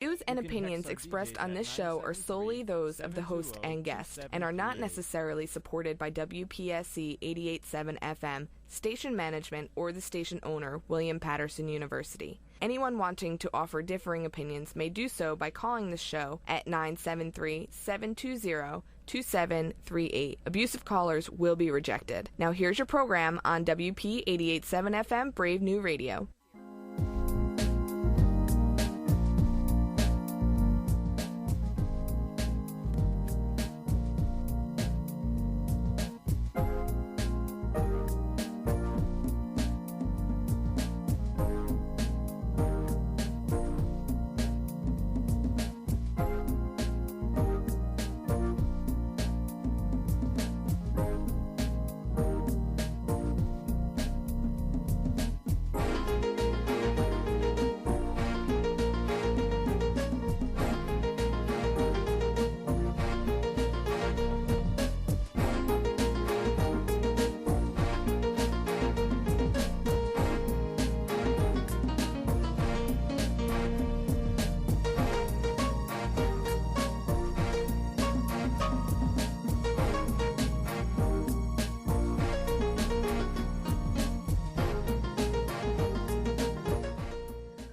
Views and opinions expressed on this show are solely those of the host and guest and are not necessarily supported by WPSC 88.7 FM, station management, or the station owner, William Patterson University. Anyone wanting to offer differing opinions may do so by calling the show at 973-720-2738. Abusive callers will be rejected. Now here's your program on WP 88.7 FM, Brave New Radio.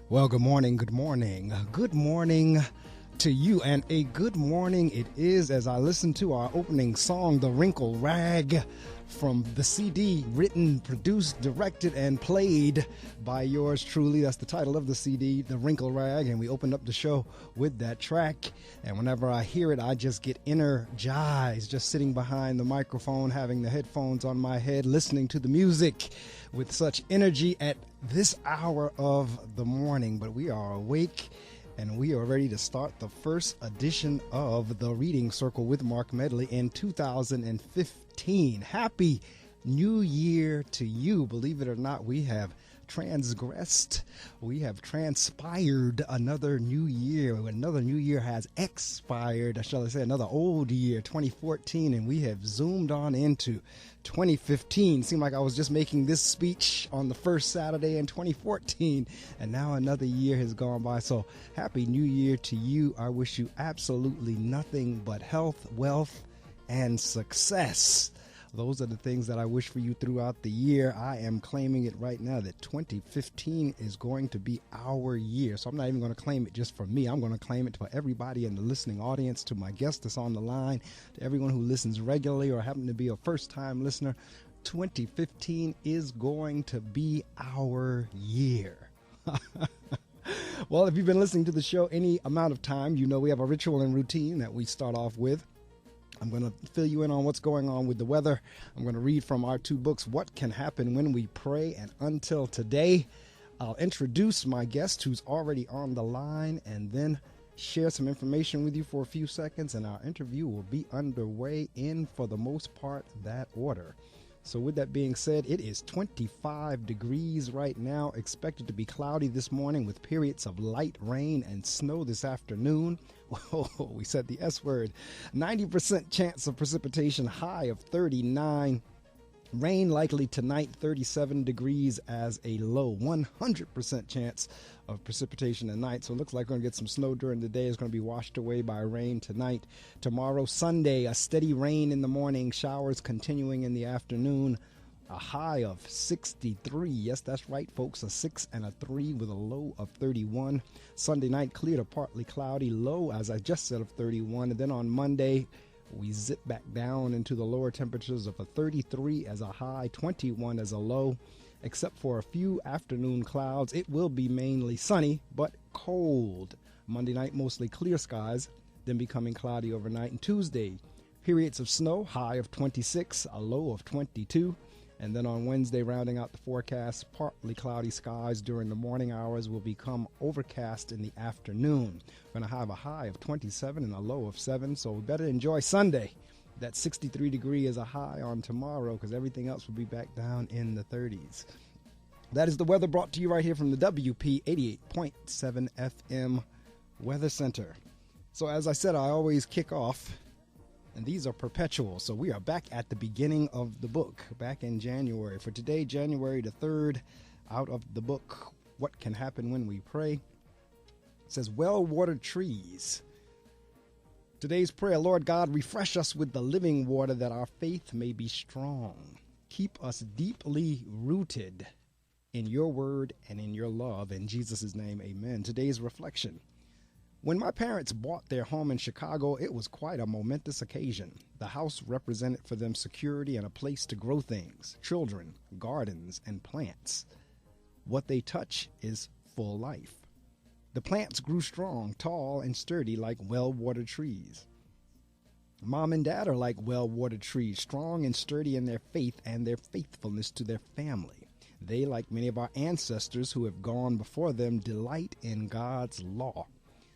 Well, good morning to you, and a good morning it is as I listen to our opening song, The Wrinkle Rag, from the CD, written, produced, directed, and played by yours truly. That's the title of the CD, The Wrinkle Rag, and we opened up the show with that track, and whenever I hear it, I just get energized, just sitting behind the microphone, having the headphones on my head, listening to the music with such energy at this hour of the morning. But we are awake and we are ready to start the first edition of the Reading Circle with Marc Medley in 2015. Happy New Year to you. Believe it or not, we have transpired another new year. Another new year has expired, shall I say, another old year, 2014, and we have zoomed on into 2015. Seemed like I was just making this speech on the first Saturday in 2014, and now another year has gone by. So happy new year to you. I wish you absolutely nothing but health, wealth, and success. Those are the things that I wish for you throughout the year. I am claiming it right now that 2015 is going to be our year. So I'm not even going to claim it just for me. I'm going to claim it for everybody in the listening audience, to my guest that's on the line, to everyone who listens regularly or happen to be a first-time listener. 2015 is going to be our year. Well, if you've been listening to the show any amount of time, you know we have a ritual and routine that we start off with. I'm going to fill you in on what's going on with the weather. I'm going to read from our two books, What Can Happen When We Pray and Until Today. I'll introduce my guest who's already on the line and then share some information with you for a few seconds, and our interview will be underway in, for the most part, that order. So with that being said, it is 25 degrees right now, expected to be cloudy this morning with periods of light rain and snow this afternoon. Whoa, we said the S word. 90% chance of precipitation, high of 39. Rain likely tonight, 37 degrees as a low. 100% chance of precipitation tonight. So it looks like we're going to get some snow during the day. It's going to be washed away by rain tonight. Tomorrow, Sunday, a steady rain in the morning, showers continuing in the afternoon. A high of 63. Yes, that's right, folks. A 6 and a 3 with a low of 31. Sunday night, clear to partly cloudy, low, as I just said, of 31. And then on Monday, we zip back down into the lower temperatures of a 33 as a high, 21 as a low. Except for a few afternoon clouds, it will be mainly sunny, but cold. Monday night, mostly clear skies, then becoming cloudy overnight. And Tuesday, periods of snow, high of 26, a low of 22. And then on Wednesday, rounding out the forecast, partly cloudy skies during the morning hours will become overcast in the afternoon. We're going to have a high of 27 and a low of 7, so we better enjoy Sunday. That 63 degree is a high on tomorrow, because everything else will be back down in the 30s. That is the weather, brought to you right here from the WP 88.7 FM Weather Center. So as I said, I always kick off, and these are perpetual. So we are back at the beginning of the book, back in January. For today, January the 3rd, out of the book, What Can Happen When We Pray. It says, well-watered trees. Today's prayer, Lord God, refresh us with the living water that our faith may be strong. Keep us deeply rooted in your word and in your love. In Jesus' name, amen. Today's reflection. When my parents bought their home in Chicago, it was quite a momentous occasion. The house represented for them security and a place to grow things, children, gardens, and plants. What they touch is full life. The plants grew strong, tall, and sturdy like well-watered trees. Mom and Dad are like well-watered trees, strong and sturdy in their faith and their faithfulness to their family. They, like many of our ancestors who have gone before them, delight in God's law.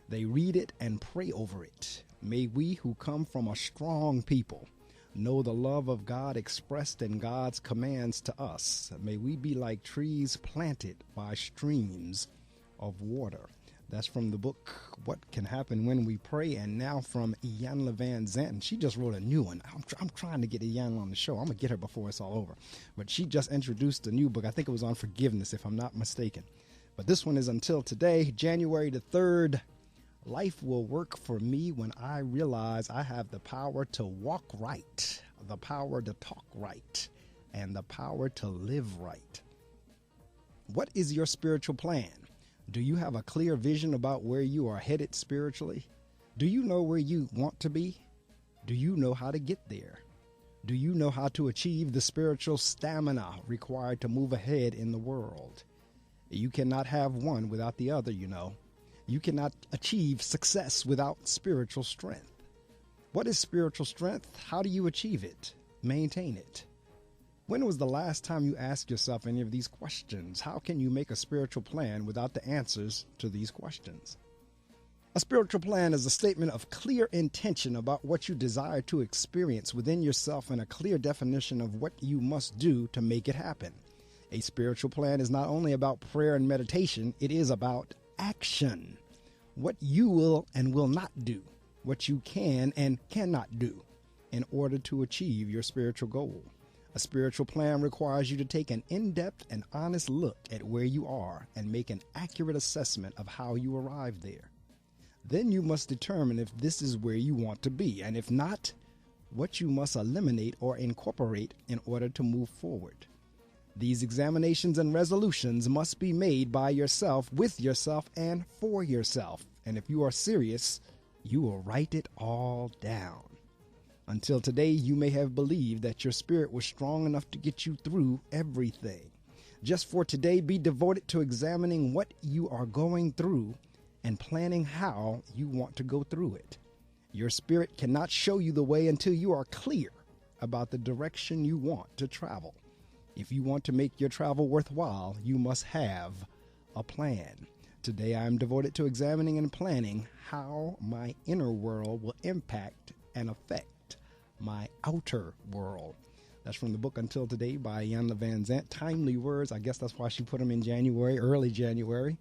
They read it and pray over it. May we who come from a strong people know the love of God expressed in God's commands to us. May we be like trees planted by streams of water. That's from the book, What Can Happen When We Pray, and now from Iyanla Van Zanten. She just wrote a new one. I'm trying to get Iyanla on the show. I'm going to get her before it's all over. But she just introduced a new book. I think it was on forgiveness, if I'm not mistaken. But this one is Until Today, January the 3rd. Life will work for me when I realize I have the power to walk right, the power to talk right, and the power to live right. What is your spiritual plan? Do you have a clear vision about where you are headed spiritually? Do you know where you want to be? Do you know how to get there? Do you know how to achieve the spiritual stamina required to move ahead in the world? You cannot have one without the other, you know. You cannot achieve success without spiritual strength. What is spiritual strength? How do you achieve it? Maintain it. When was the last time you asked yourself any of these questions? How can you make a spiritual plan without the answers to these questions? A spiritual plan is a statement of clear intention about what you desire to experience within yourself and a clear definition of what you must do to make it happen. A spiritual plan is not only about prayer and meditation, it is about action. What you will and will not do, what you can and cannot do in order to achieve your spiritual goal. A spiritual plan requires you to take an in-depth and honest look at where you are and make an accurate assessment of how you arrived there. Then you must determine if this is where you want to be, and if not, what you must eliminate or incorporate in order to move forward. These examinations and resolutions must be made by yourself, with yourself, and for yourself. And if you are serious, you will write it all down. Until today, you may have believed that your spirit was strong enough to get you through everything. Just for today, be devoted to examining what you are going through and planning how you want to go through it. Your spirit cannot show you the way until you are clear about the direction you want to travel. If you want to make your travel worthwhile, you must have a plan. Today, I am devoted to examining and planning how my inner world will impact and affect my outer world. That's from the book Until Today by Iyanla Van Zanten. Timely words. I guess that's why she put them in January, early January,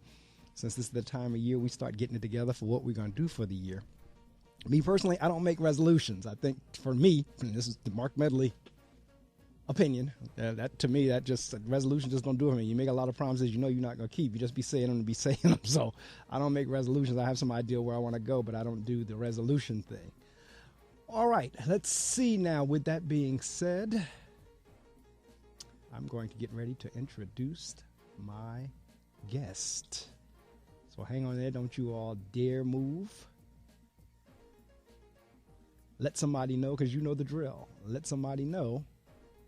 since this is the time of year we start getting it together for what we're going to do for the year. Me personally, I don't make resolutions. I think for me, and this is the Marc Medley opinion, that to me, that just resolution just don't do it for me. You make a lot of promises you know you're not going to keep. You just be saying them and be saying them. So I don't make resolutions. I have some idea where I want to go, but I don't do the resolution thing. All right, let's see now. With that being said, I'm going to get ready to introduce my guest. So hang on there. Don't you all dare move. Let somebody know, because you know the drill. Let somebody know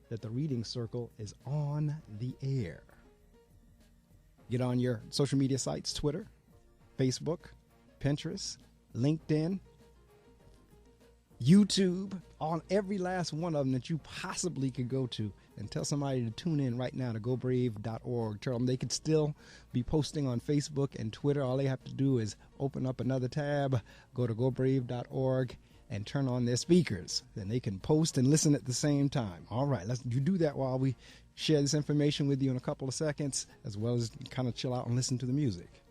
that the reading circle is on the air. Get on your social media sites, Twitter, Facebook, Pinterest, LinkedIn, YouTube, on every last one of them that you possibly could go to, and tell somebody to tune in right now to gobrave.org. Tell them they could still be posting on Facebook and Twitter. All they have to do is open up another tab, go to gobrave.org, and turn on their speakers. Then they can post and listen at the same time. All right, you do that while we share this information with you in a couple of seconds, as well as kind of chill out and listen to the music.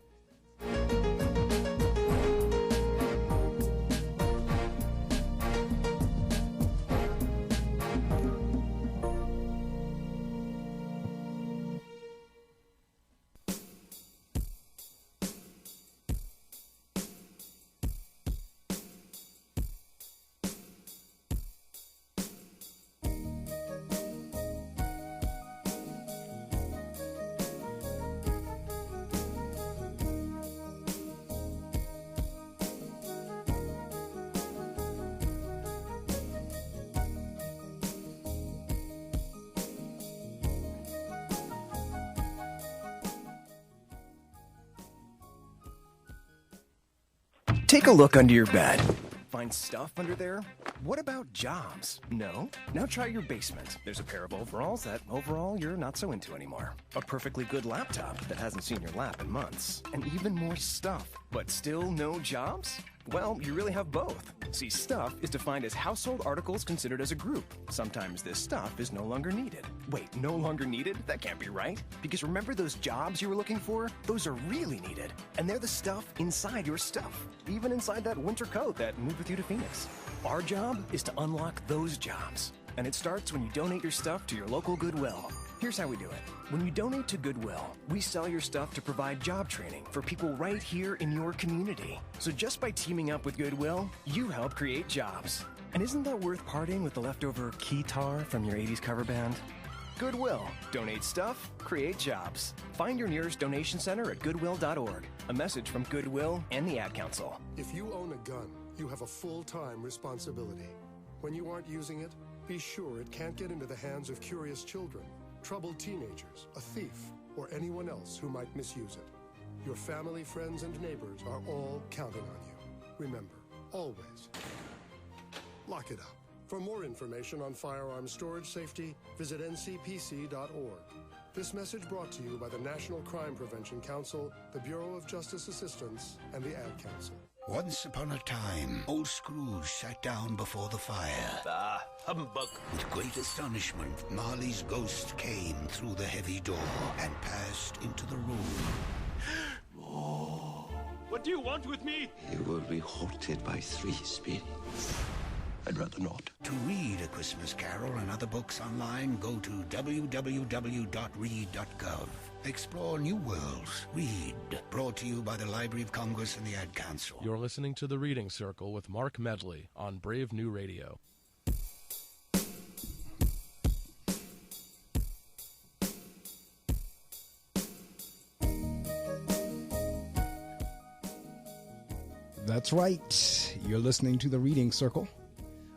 Take a look under your bed. Find stuff under there? What about jobs? No? Now try your basement. There's a pair of overalls that overall you're not so into anymore. A perfectly good laptop that hasn't seen your lap in months. And even more stuff. But still no jobs? Well, you really have both. See, stuff is defined as household articles considered as a group. Sometimes this stuff is no longer needed. Wait, no longer needed? That can't be right. Because remember those jobs you were looking for? Those are really needed. And they're the stuff inside your stuff. Even inside that winter coat that moved with you to Phoenix. Our job is to unlock those jobs. And it starts when you donate your stuff to your local Goodwill. Here's how we do it. When you donate to Goodwill, we sell your stuff to provide job training for people right here in your community. So just by teaming up with Goodwill, you help create jobs. And isn't that worth parting with the leftover keytar from your 80s cover band? Goodwill. Donate stuff, create jobs. Find your nearest donation center at goodwill.org. A message from Goodwill and the Ad Council. If you own a gun, you have a full-time responsibility. When you aren't using it, be sure it can't get into the hands of curious children, troubled teenagers, a thief, or anyone else who might misuse it. Your family, friends, and neighbors are all counting on you. Remember, always, lock it up. For more information on firearms storage safety, visit ncpc.org. This message brought to you by the National Crime Prevention Council, the Bureau of Justice Assistance, and the Ad Council. Once upon a time, old Scrooge sat down before the fire. Ah, humbug. With great astonishment, Marley's ghost came through the heavy door and passed into the room. Oh. What do you want with me? You will be haunted by 3 spirits. I'd rather not. To read A Christmas Carol and other books online, go to www.read.gov. Explore new worlds. Read. Brought to you by the Library of Congress and the Ad Council. You're listening to The Reading Circle with Marc Medley on Brave New Radio. That's right. You're listening to The Reading Circle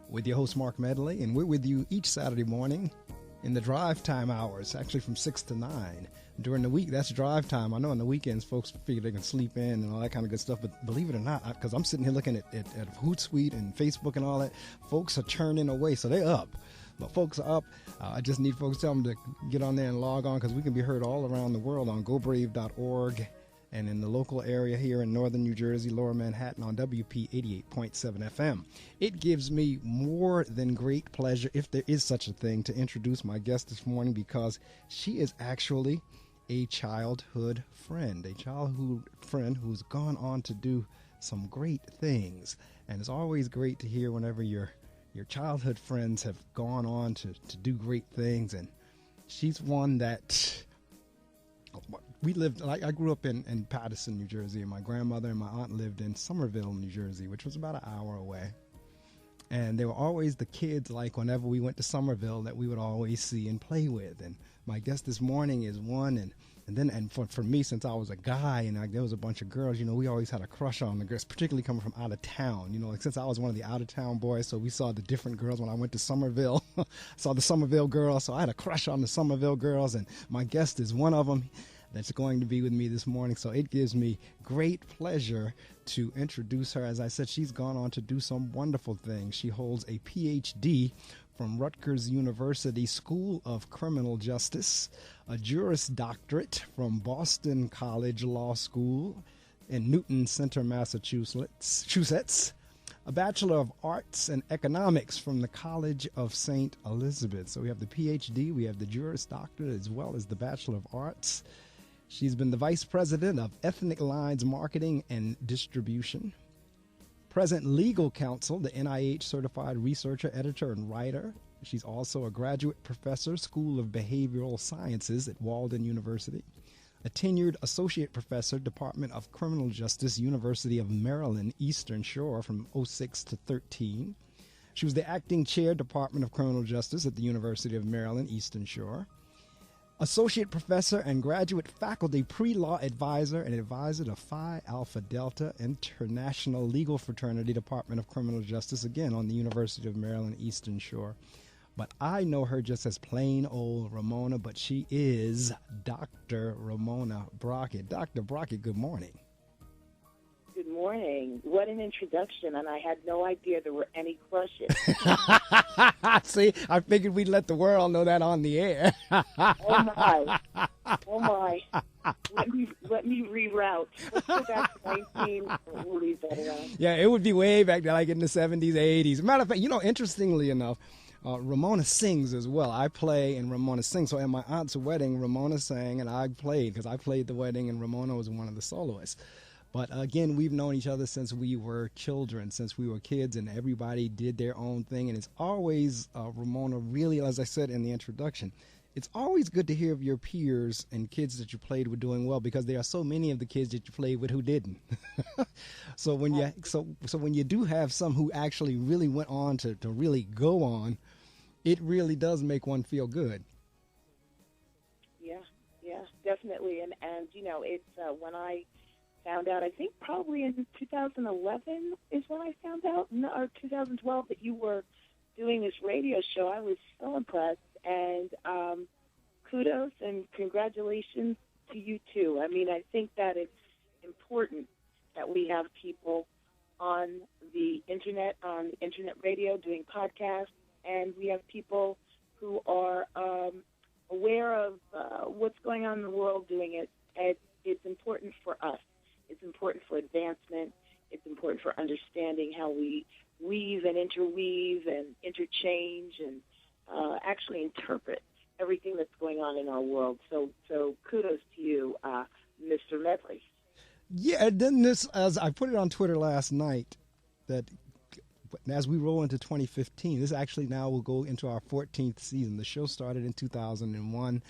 with your host, Marc Medley, and we're with you each Saturday morning in the drive time hours, actually from 6 to 9. During the week, that's drive time. I know on the weekends, folks figure they can sleep in and all that kind of good stuff, but believe it or not, because I'm sitting here looking at Hootsuite and Facebook and all that, folks are churning away, so they're up. But folks are up. I just need folks to tell them to get on there and log on, because we can be heard all around the world on gobrave.org. And in the local area here in northern New Jersey, lower Manhattan on WP 88.7 FM. It gives me more than great pleasure, if there is such a thing, to introduce my guest this morning, because she is actually a childhood friend who's gone on to do some great things. And it's always great to hear whenever your childhood friends have gone on to do great things. And she's one that... I grew up in Paterson, New Jersey, and my grandmother and my aunt lived in Somerville, New Jersey, which was about an hour away. And they were always the kids, like whenever we went to Somerville, that we would always see and play with. And my guest this morning is one, and for me, since I was a guy and there was a bunch of girls, we always had a crush on the girls, particularly coming from out of town. Since I was one of the out of town boys, so we saw the different girls when I went to Somerville. Saw the Somerville girls, so I had a crush on the Somerville girls, and my guest is one of them that's going to be with me this morning. So it gives me great pleasure to introduce her. As I said, she's gone on to do some wonderful things. She holds a PhD from Rutgers University School of Criminal Justice, a Juris Doctorate from Boston College Law School in Newton Center, Massachusetts, a Bachelor of Arts and Economics from the College of St. Elizabeth. So we have the PhD, we have the Juris Doctorate, as well as the Bachelor of Arts. She's been the Vice President of Ethnic Lines Marketing and Distribution, present legal counsel, the NIH Certified Researcher, Editor, and Writer. She's also a graduate professor, School of Behavioral Sciences at Walden University, a tenured associate professor, Department of Criminal Justice, University of Maryland, Eastern Shore from 2006 to 2013. She was the acting chair, Department of Criminal Justice at the University of Maryland, Eastern Shore. Associate professor and graduate faculty pre-law advisor and advisor to Phi Alpha Delta International Legal Fraternity, Department of Criminal Justice, again on the University of Maryland, Eastern Shore. But I know her just as plain old Ramona, but she is Dr. Ramona Brockett. Dr. Brockett, good morning. Good morning. What an introduction, and I had no idea there were any crushes. See, I figured we'd let the world know that on the air. Oh my. Let me reroute. Let's go back to 19. We'll leave that around. Yeah, it would be way back there, like in the 70s, 80s. Matter of fact, interestingly enough, Ramona sings as well. I play and Ramona sings. So at my aunt's wedding, Ramona sang and I played, because I played the wedding and Ramona was one of the soloists. But again, we've known each other since we were children, since we were kids, and everybody did their own thing. And it's always, Ramona, really, as I said in the introduction, it's always good to hear of your peers and kids that you played with doing well, because there are so many of the kids that you played with who didn't. So when you do have some who actually really went on to really go on, it really does make one feel good. Yeah, definitely. And it's when I found out, I think probably in 2011 is when I found out, or 2012, that you were doing this radio show. I was so impressed, and kudos and congratulations to you too. I mean, I think that it's important that we have people on the internet radio doing podcasts, and we have people who are aware of what's going on in the world doing it. It's important for us. It's important for advancement. It's important for understanding how we weave and interweave and interchange and actually interpret everything that's going on in our world. So kudos to you, Mr. Medley. Yeah, and then as I put it on Twitter last night, that as we roll into 2015, this actually now will go into our 14th season. The show started in 2001,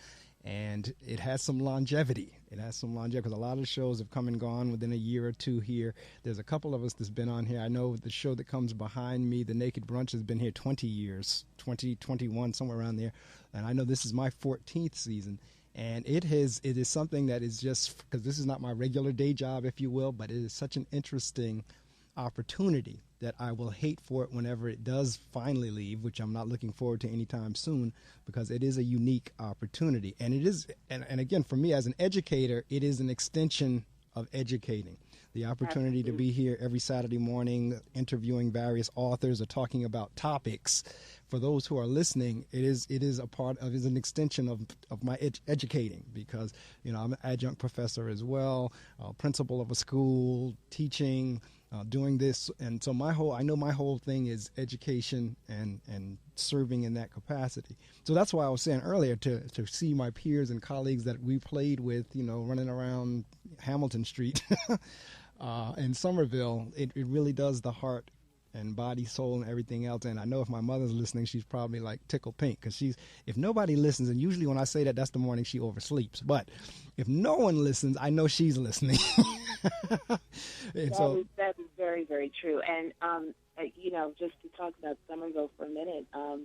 and it has some longevity. Because a lot of shows have come and gone within a year or two here. There's a couple of us that's been on here. I know the show that comes behind me, The Naked Brunch, has been here 20 years, 21, somewhere around there. And I know this is my 14th season. And it is something that is just, because this is not my regular day job, if you will, but it is such an interesting opportunity that I will hate for it whenever it does finally leave, which I'm not looking forward to anytime soon, because it is a unique opportunity. And it is, and again, for me as an educator, it is an extension of educating. The opportunity to be here every Saturday morning interviewing various authors or talking about topics. For those who are listening, it is an extension of my educating, because I'm an adjunct professor as well, principal of a school, teaching, doing this. And so I know my whole thing is education and serving in that capacity. So that's why I was saying earlier, to see my peers and colleagues that we played with, running around Hamilton Street in Somerville, it really does the heart and body, soul, and everything else. And I know if my mother's listening, she's probably like tickled pink, because if nobody listens, and usually when I say that, that's the morning she oversleeps. But if no one listens, I know she's listening. That is very, very true. And, just to talk about Somerville for a minute, I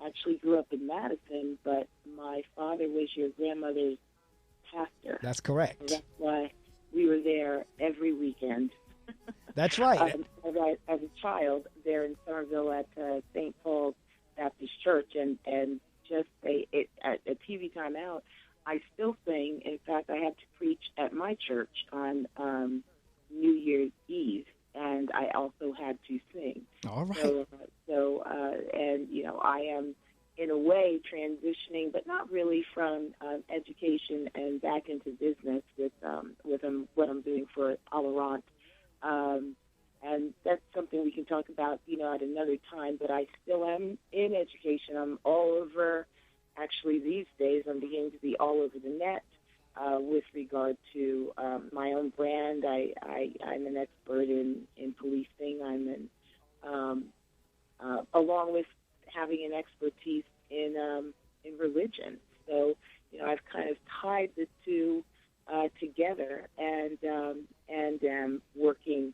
actually grew up in Madison, but my father was your grandmother's pastor. That's correct. So that's why we were there every weekend. That's right. As a child there in Somerville at St. Paul's Baptist Church, and just at a TV time out, I still sing. In fact, I have to preach at my church on New Year's Eve, and I also had to sing. All right. And I am in a way transitioning, but not really, from education and back into business with what I'm doing for Alarant. And that's something we can talk about, at another time. But I still am in education. I'm all over. Actually, these days, I'm beginning to be all over the net with regard to my own brand. I'm an expert in policing. I'm along with having an expertise in religion. So, I've kind of tied the two together, and am working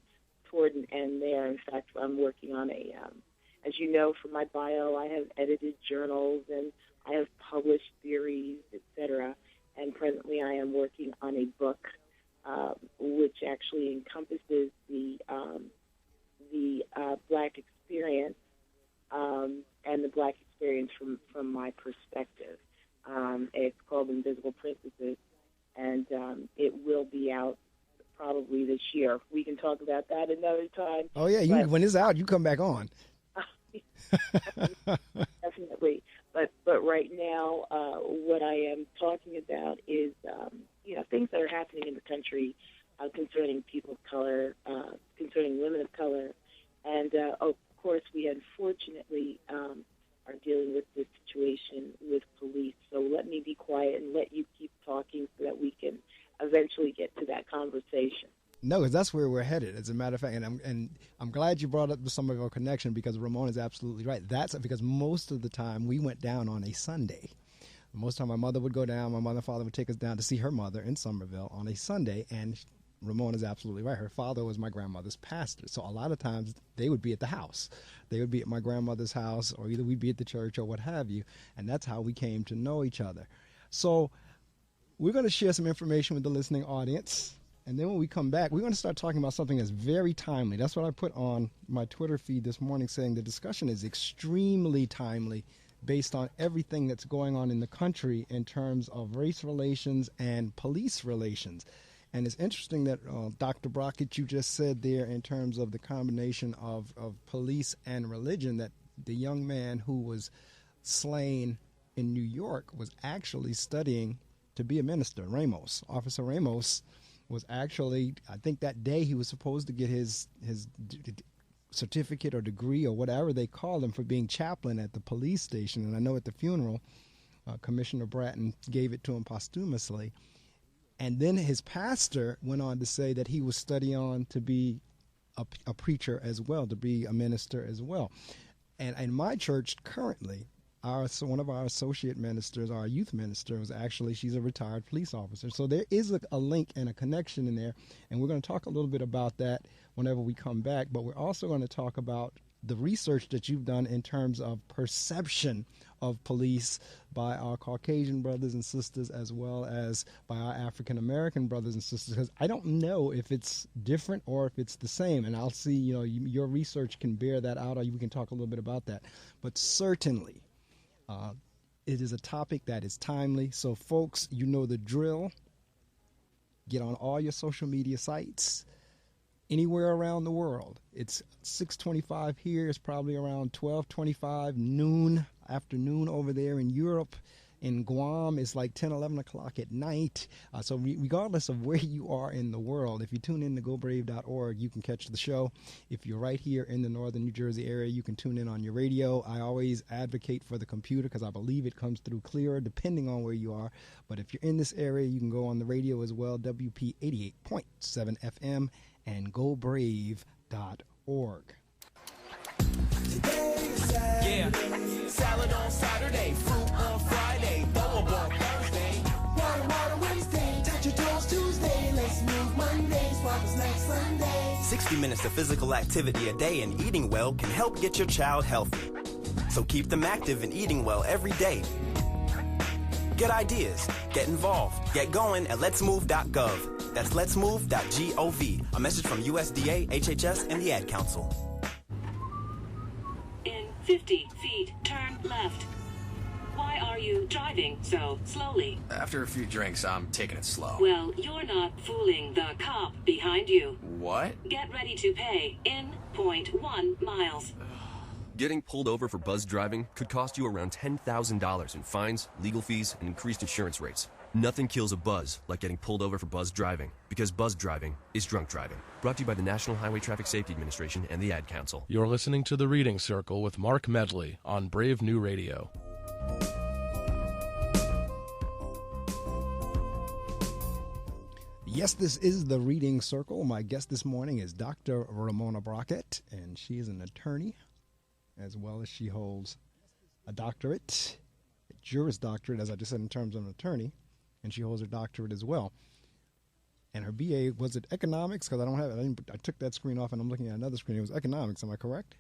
toward an end there. In fact, I'm working on as you know from my bio, I have edited journals and I have published theories, etc. And presently I am working on a book which actually encompasses the Black experience and the Black experience from my perspective. It's called Invisible Princesses, and it will be out probably this year. We can talk about that another time. Oh, yeah. When it's out, you come back on. Definitely. But right now, what I am talking about is, things that are happening in the country concerning people of color, concerning women of color. And, of course, we unfortunately are dealing with this situation with police. So let me be quiet and let you keep talking so that we can eventually get to that conversation. No, because that's where we're headed, as a matter of fact. And I'm glad you brought up the Somerville connection, because Ramona is absolutely right. That's because most of the time we went down on a Sunday. Most of the time my mother would go down, my mother and father would take us down to see her mother in Somerville on a Sunday, and Ramona is absolutely right. Her father was my grandmother's pastor. So a lot of times they would be at the house. They would be at my grandmother's house, or either we'd be at the church or what have you. And that's how we came to know each other. So we're going to share some information with the listening audience. And then when we come back, we're going to start talking about something that's very timely. That's what I put on my Twitter feed this morning, saying the discussion is extremely timely based on everything that's going on in the country in terms of race relations and police relations. And it's interesting that Dr. Brockett, you just said there in terms of the combination of police and religion, that the young man who was slain in New York was actually studying to be a minister. Ramos, Officer Ramos, was actually, I think that day he was supposed to get his certificate or degree or whatever they called him for being chaplain at the police station. And I know at the funeral, Commissioner Bratton gave it to him posthumously. And then his pastor went on to say that he was studying on to be a preacher as well, to be a minister as well. And in my church currently, one of our associate ministers, our youth minister, she's a retired police officer. So there is a link and a connection in there. And we're going to talk a little bit about that whenever we come back. But we're also going to talk about the research that you've done in terms of perception of police by our Caucasian brothers and sisters, as well as by our African American brothers and sisters, because I don't know if it's different or if it's the same. And I'll see, your research can bear that out, or we can talk a little bit about that. But certainly, it is a topic that is timely. So, folks, you know the drill. Get on all your social media sites. Anywhere around the world. It's 6:25 here. It's probably around 12:25 afternoon over there in Europe. In Guam, it's like 10, 11 o'clock at night. So regardless of where you are in the world, if you tune in to gobrave.org, you can catch the show. If you're right here in the northern New Jersey area, you can tune in on your radio. I always advocate for the computer because I believe it comes through clearer depending on where you are. But if you're in this area, you can go on the radio as well, WP 88.7 FM and gobrave.org. Yeah, salad on Saturday, fruit on Friday, bowl on Thursday, water Wednesday, touch your toes Tuesday, let's move Monday, swap us next Sunday. 60 minutes of physical activity a day and eating well can help get your child healthy. So keep them active and eating well every day. Get ideas, get involved, get going at letsmove.gov. That's letsmove.gov. A message from USDA, HHS, and the Ad Council. 50 feet, turn left. Why are you driving so slowly? After a few drinks, I'm taking it slow. Well, you're not fooling the cop behind you. What? Get ready to pay in 0.1 miles. Getting pulled over for buzz driving could cost you around $10,000 in fines, legal fees, and increased insurance rates. Nothing kills a buzz like getting pulled over for buzz driving, because buzz driving is drunk driving. Brought to you by the National Highway Traffic Safety Administration and the Ad Council. You're listening to The Reading Circle with Marc Medley on Brave New Radio. Yes, this is The Reading Circle. My guest this morning is Dr. Ramona Brockett, and she is an attorney, as well as she holds a doctorate, a Juris Doctorate, as I just said, in terms of an attorney. And she holds her doctorate as well. And her BA, was it economics? Because I don't have it. I took that screen off and I'm looking at another screen. It was economics. Am I correct?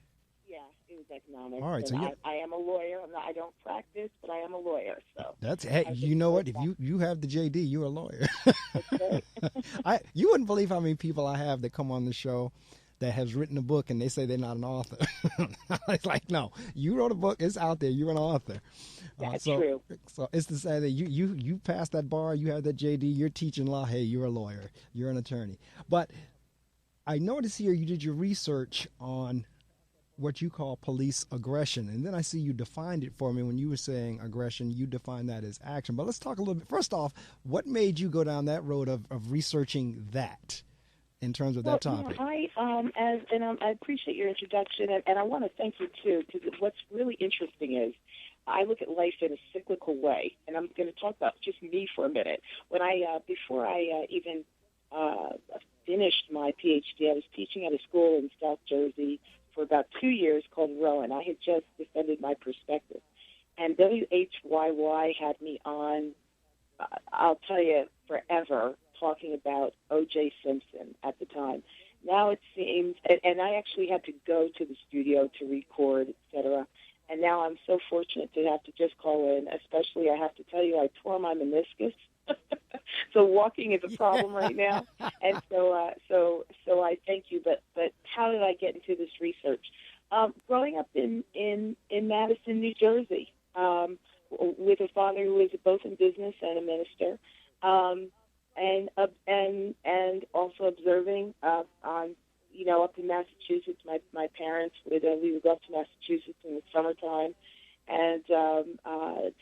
Yeah, it was economics. All right. So I am a lawyer. I don't practice, but I am a lawyer. So that's, hey, you know what? If you have the JD, you're a lawyer. You wouldn't believe how many people I have that come on the show that has written a book and they say they're not an author. It's like, no, you wrote a book. It's out there. You're an author. That's true. So it's to say that you passed that bar, you have that JD, you're teaching law. Hey, you're a lawyer. You're an attorney. But I notice here you did your research on what you call police aggression, and then I see you defined it for me. When you were saying aggression, you defined that as action. But let's talk a little bit. First off, what made you go down that road of researching that in terms of that topic? I appreciate your introduction, and I want to thank you too, because what's really interesting is I look at life in a cyclical way, and I'm going to talk about just me for a minute. When before I even finished my PhD, I was teaching at a school in South Jersey for about 2 years called Rowan. I had just defended my perspective, and WHYY had me on. I'll tell you, forever, talking about O.J. Simpson at the time. Now it seems, and I actually had to go to the studio to record, etc. And now I'm so fortunate to have to just call in. Especially, I have to tell you, I tore my meniscus, so walking is a problem right now. And so I thank you. But how did I get into this research? Growing up in Madison, New Jersey, with a father who was both in business and a minister. And also observing on, up in Massachusetts, my parents we would go up to Massachusetts in the summertime and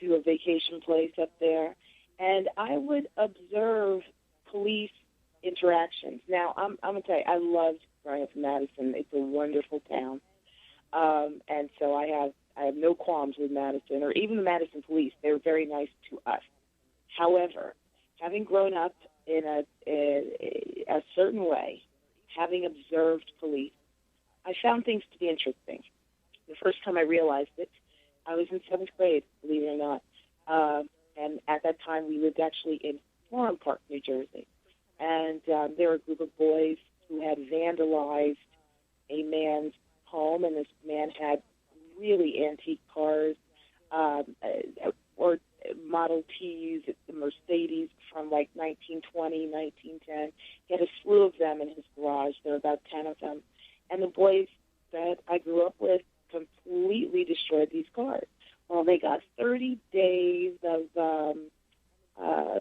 do a vacation place up there, and I would observe police interactions. Now, I'm gonna tell you, I loved growing up in Madison. It's a wonderful town, and so I have no qualms with Madison or even the Madison police. They were very nice to us. However, having grown up in a certain way, having observed police, I found things to be interesting. The first time I realized it, I was in 7th grade, believe it or not. And at that time, we lived actually in Florham Park, New Jersey. And there were a group of boys who had vandalized a man's home, and this man had really antique cars, or Model Ts, the Mercedes from like 1920, 1910. He had a slew of them in his garage. There were about 10 of them. And the boys that I grew up with completely destroyed these cars. Well, they got 30 days of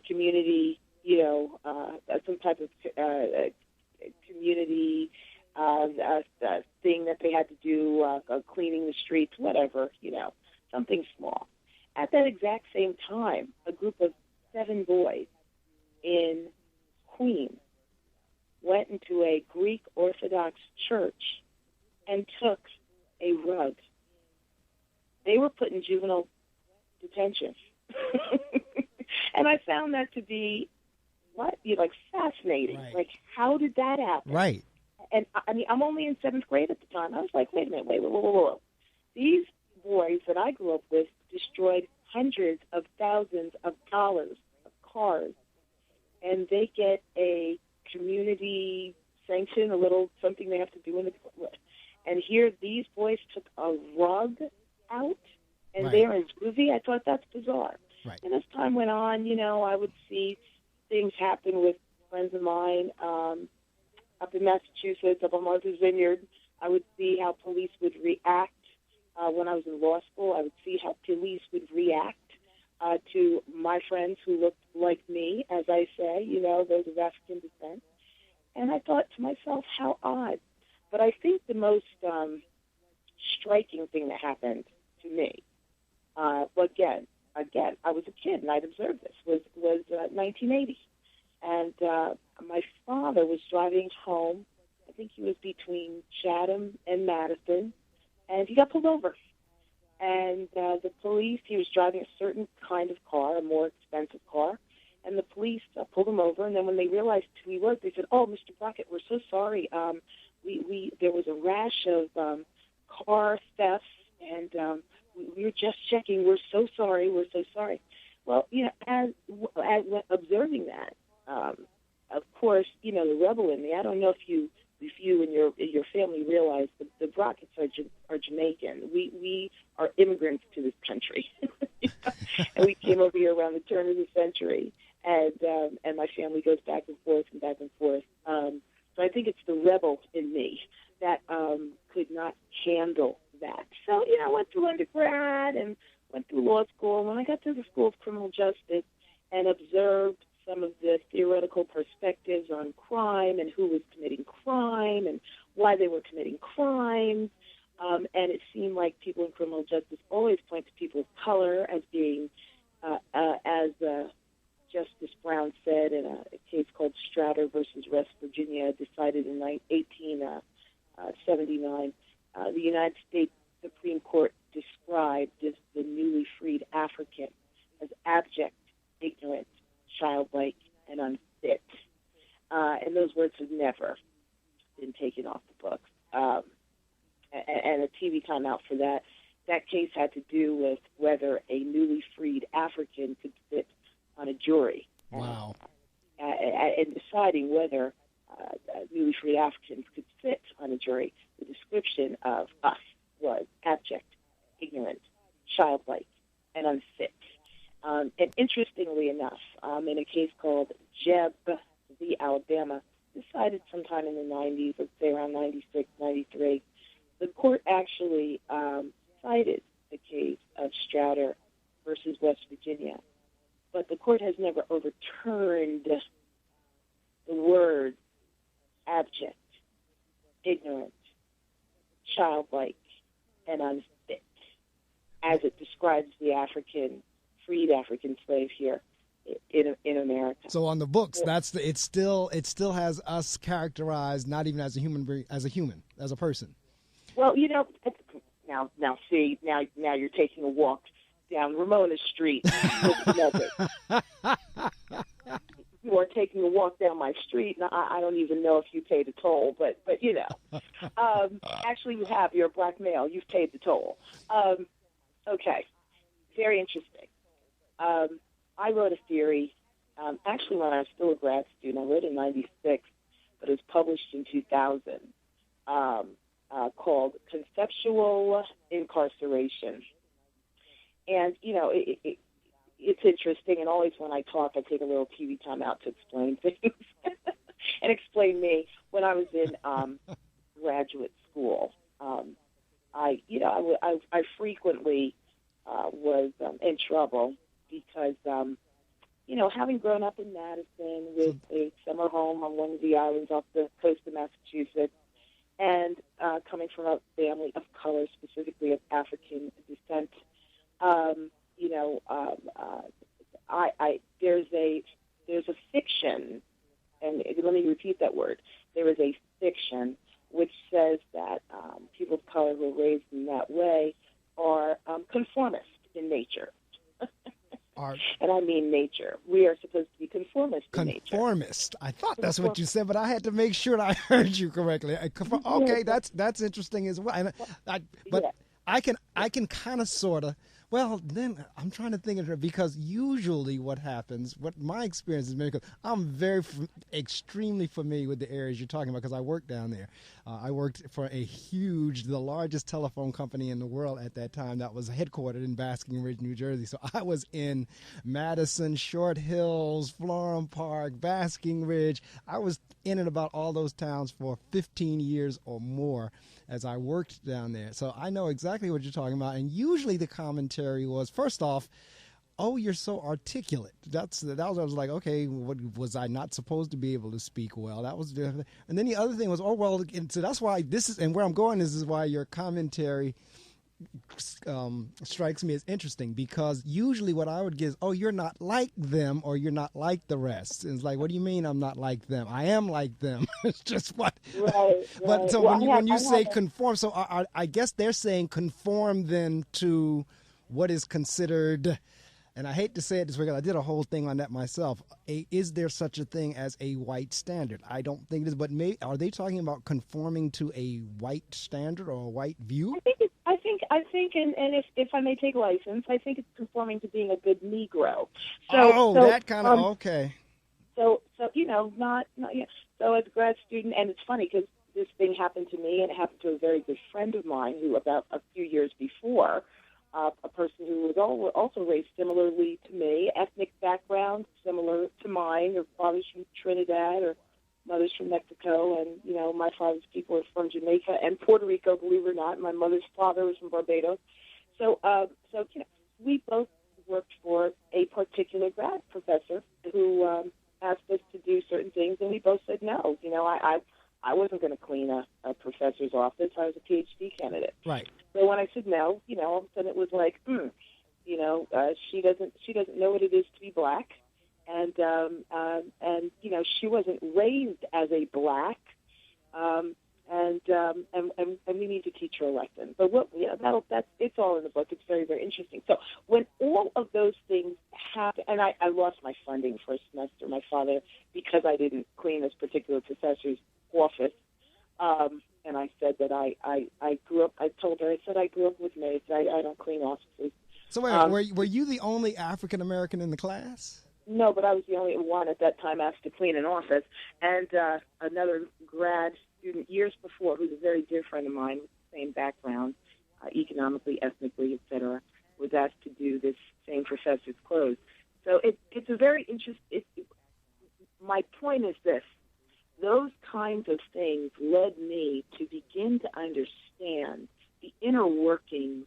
community, some type of community thing that they had to do, cleaning the streets, whatever, something small. At that exact same time, a group of 7 boys in Queens went into a Greek Orthodox church and took a rug. They were put in juvenile detention. And I found that to be, fascinating. Right. Like, how did that happen? Right. And, I mean, I'm only in 7th grade at the time. I was like, wait a minute, whoa. These boys that I grew up with destroyed hundreds of thousands of dollars of cars, and they get a community sanction, a little something they have to do in the. And here, these boys took a rug out, and Right. they're in juvie. I thought that's bizarre. Right. And as time went on, I would see things happen with friends of mine up in Massachusetts, up on Martha's Vineyard. I would see how police would react. When I was in law school, I would see how police would react to my friends who looked like me, as I say, those of African descent. And I thought to myself, how odd. But I think the most striking thing that happened to me, again, I was a kid and I'd observed this, was 1980. And my father was driving home. I think he was between Chatham and Madison, and he got pulled over. And the police, he was driving a certain kind of car, a more expensive car, and the police pulled him over. And then when they realized who he was, they said, "Oh, Mr. Brockett, we're so sorry. There was a rash of car thefts, and we were just checking. We're so sorry. We're so sorry." Well, as observing that, of course, the rebel in me. I don't know if you and your family realize the Brocketts are Jamaican. We are immigrants to this country, and we came over here around the turn of the century. And my family goes back and forth and back and forth. So I think it's the rebel in me that could not handle that. So I went through undergrad and went through law school. And when I got to the School of Criminal Justice and observed some of the theoretical perspectives on crime and who was committing crime and why they were committing crimes. And it seemed like people in criminal justice always point to people of color as being, as Justice Brown said in a case called Stratter versus West Virginia, decided in 1879, the United States Supreme Court described the newly freed African as abject, ignorant, childlike, and unfit. And those words have never been taken off the books. And a TV timeout for that. That case had to do with whether a newly freed African could sit on a jury. Wow. And deciding whether newly freed Africans could sit on a jury, the description of us was abject, ignorant, childlike, and unfit. And interestingly enough, in a case called Jebb v. Alabama, decided sometime in the 90s, let's say around 96, 93, the court actually cited the case of Stratter versus West Virginia. But the court has never overturned the words abject, ignorant, childlike, and unfit as it describes the freed African slave here in America. So on the books, it still has us characterized not even as a human, as a person. Well, now you're taking a walk down Ramona Street. You are taking a walk down my street, and I don't even know if you paid a toll, but actually you have. You're a black male. You've paid the toll. Okay, very interesting. I wrote a theory, actually when I was still a grad student. I wrote it in 96, but it was published in 2000, called Conceptual Incarceration. And, it's interesting, and always when I talk, I take a little TV time out to explain things and explain me. When I was in graduate school, I frequently was in trouble because, having grown up in Madison with a summer home on one of the islands off the coast of Massachusetts, and coming from a family of color, specifically of African descent, there's a fiction, and let me repeat that word. There is a fiction which says that people of color who are raised in that way are conformist in nature. And I mean nature. We are supposed to be conformist in nature. Conformist. I thought that's what you said, but I had to make sure I heard you correctly. Okay, that's interesting as well. And I can kind of sort of. Well, then I'm trying to think of it, because usually what happens, what my experience has been, because I'm extremely familiar with the areas you're talking about because I worked down there. I worked for the largest telephone company in the world at that time that was headquartered in Basking Ridge, New Jersey. So I was in Madison, Short Hills, Florham Park, Basking Ridge. I was in and about all those towns for 15 years or more as I worked down there. So I know exactly what you're talking about. And usually the commentary was, first off, oh, you're so articulate. That was I was like, okay, what, was I not supposed to be able to speak well? That was different. And then the other thing was, oh, well, and so that's why this is, and where I'm going is why your commentary strikes me as interesting, because usually what I would get is, oh, you're not like them, or you're not like the rest. And it's like, what do you mean I'm not like them? I am like them. It's just what. Right. But so when you say conform, so I guess they're saying conform then to what is considered. And I hate to say it this way because I did a whole thing on that myself. Is there such a thing as a white standard? I don't think it is, but are they talking about conforming to a white standard or a white view? I think, and if I may take license, I think it's conforming to being a good Negro. So that kind of okay. So not yeah. So as a grad student, and it's funny because this thing happened to me, and it happened to a very good friend of mine who, about a few years before, a person who was also raised similarly to me, ethnic background similar to mine. Her father's from Trinidad, or mother's from Mexico, and my father's people are from Jamaica and Puerto Rico, believe it or not. My mother's father was from Barbados. So we both worked for a particular grad professor who asked us to do certain things, and we both said no. I wasn't going to clean a professor's office. I was a PhD candidate. Right. So when I said no, all of a sudden it was like, she doesn't know what it is to be black, and she wasn't raised as a black, and we need to teach her a lesson. But it's all in the book. It's very, very interesting. So when all of those things happen, and I lost my funding for a semester, my father, because I didn't clean this particular professor's office. And I said that I grew up. I told her, I said I grew up with maids. I don't clean offices. So wait, were you the only African American in the class? No, but I was the only one at that time asked to clean an office. And another grad student years before, who's a very dear friend of mine, with the same background, economically, ethnically, etc., was asked to do this same professor's clothes. So it's a very interesting. My point is this. Those kinds of things led me to begin to understand the inner workings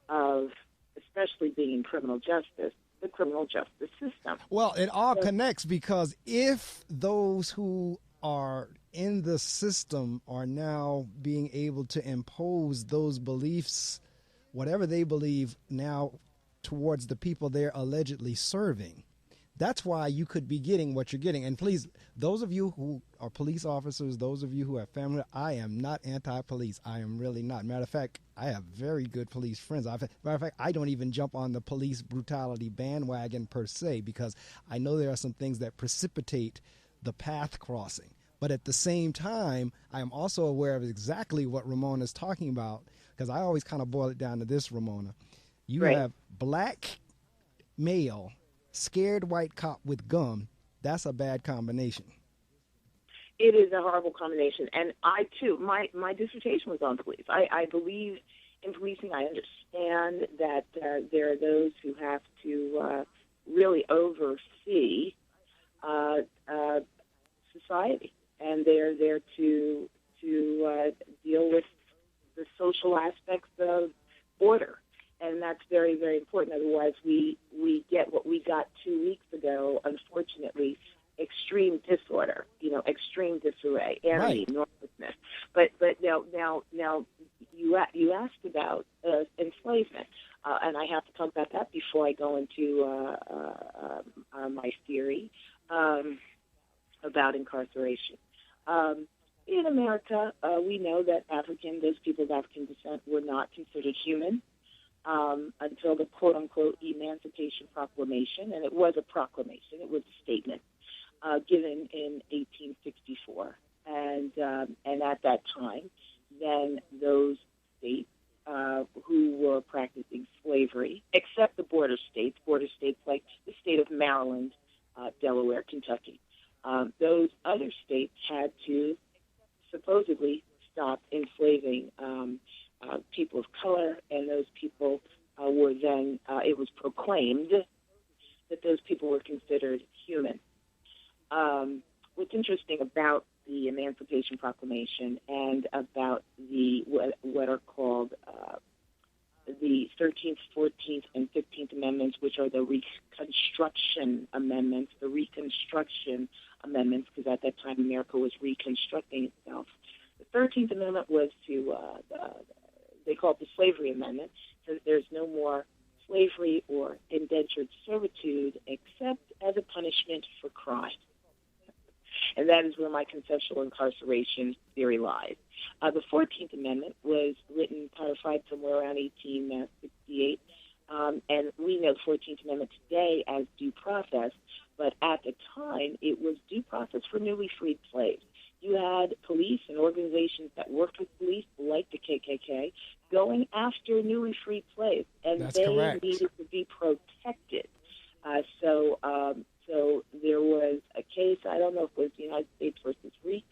of, especially being in criminal justice, the criminal justice system. Well, it all connects, because if those who are in the system are now being able to impose those beliefs, whatever they believe now, towards the people they're allegedly serving, that's why you could be getting what you're getting. And please, those of you who are police officers, those of you who have family, I am not anti-police. I am really not. Matter of fact, I have very good police friends. Matter of fact, I don't even jump on the police brutality bandwagon per se, because I know there are some things that precipitate the path crossing. But at the same time, I am also aware of exactly what Ramona is talking about, because I always kind of boil it down to this, Ramona. You have black male, scared white cop with gum. That's a bad combination. It is a horrible combination. And I, too, my dissertation was on police. I believe in policing. I understand that there are those who have to really oversee society, and they're there to deal with the social aspects of order. And that's very, very important. Otherwise, we get what we got 2 weeks ago, unfortunately, extreme disorder, extreme disarray, anarchy, enormousness. But now you asked about enslavement, and I have to talk about that before I go into my theory about incarceration. In America, we know that those people of African descent were not considered human until the quote-unquote Emancipation Proclamation, and it was a proclamation. It was a statement given in 1864, and at that time, then those states who were practicing slavery, except the border states like the state of Maryland, Delaware, Kentucky, those other states had to supposedly stop enslaving people of color, and those people were then, it was proclaimed that those people were considered human. What's interesting about the Emancipation Proclamation and about the what are called the 13th, 14th, and 15th Amendments, which are the Reconstruction Amendments, because at that time America was reconstructing itself. The 13th Amendment was they call it the Slavery Amendment, so there's no more slavery or indentured servitude except as a punishment for crime. And that is where my conceptual incarceration theory lies. The 14th Amendment was written, codified somewhere around 1868, and we know the 14th Amendment today as due process, but at the time it was due process for newly freed slaves. You had police and organizations that worked with police, like the KKK, going after newly freed slaves, and That's they correct. needed to be protected. So there was a case, I don't know if it was the United States versus Reese,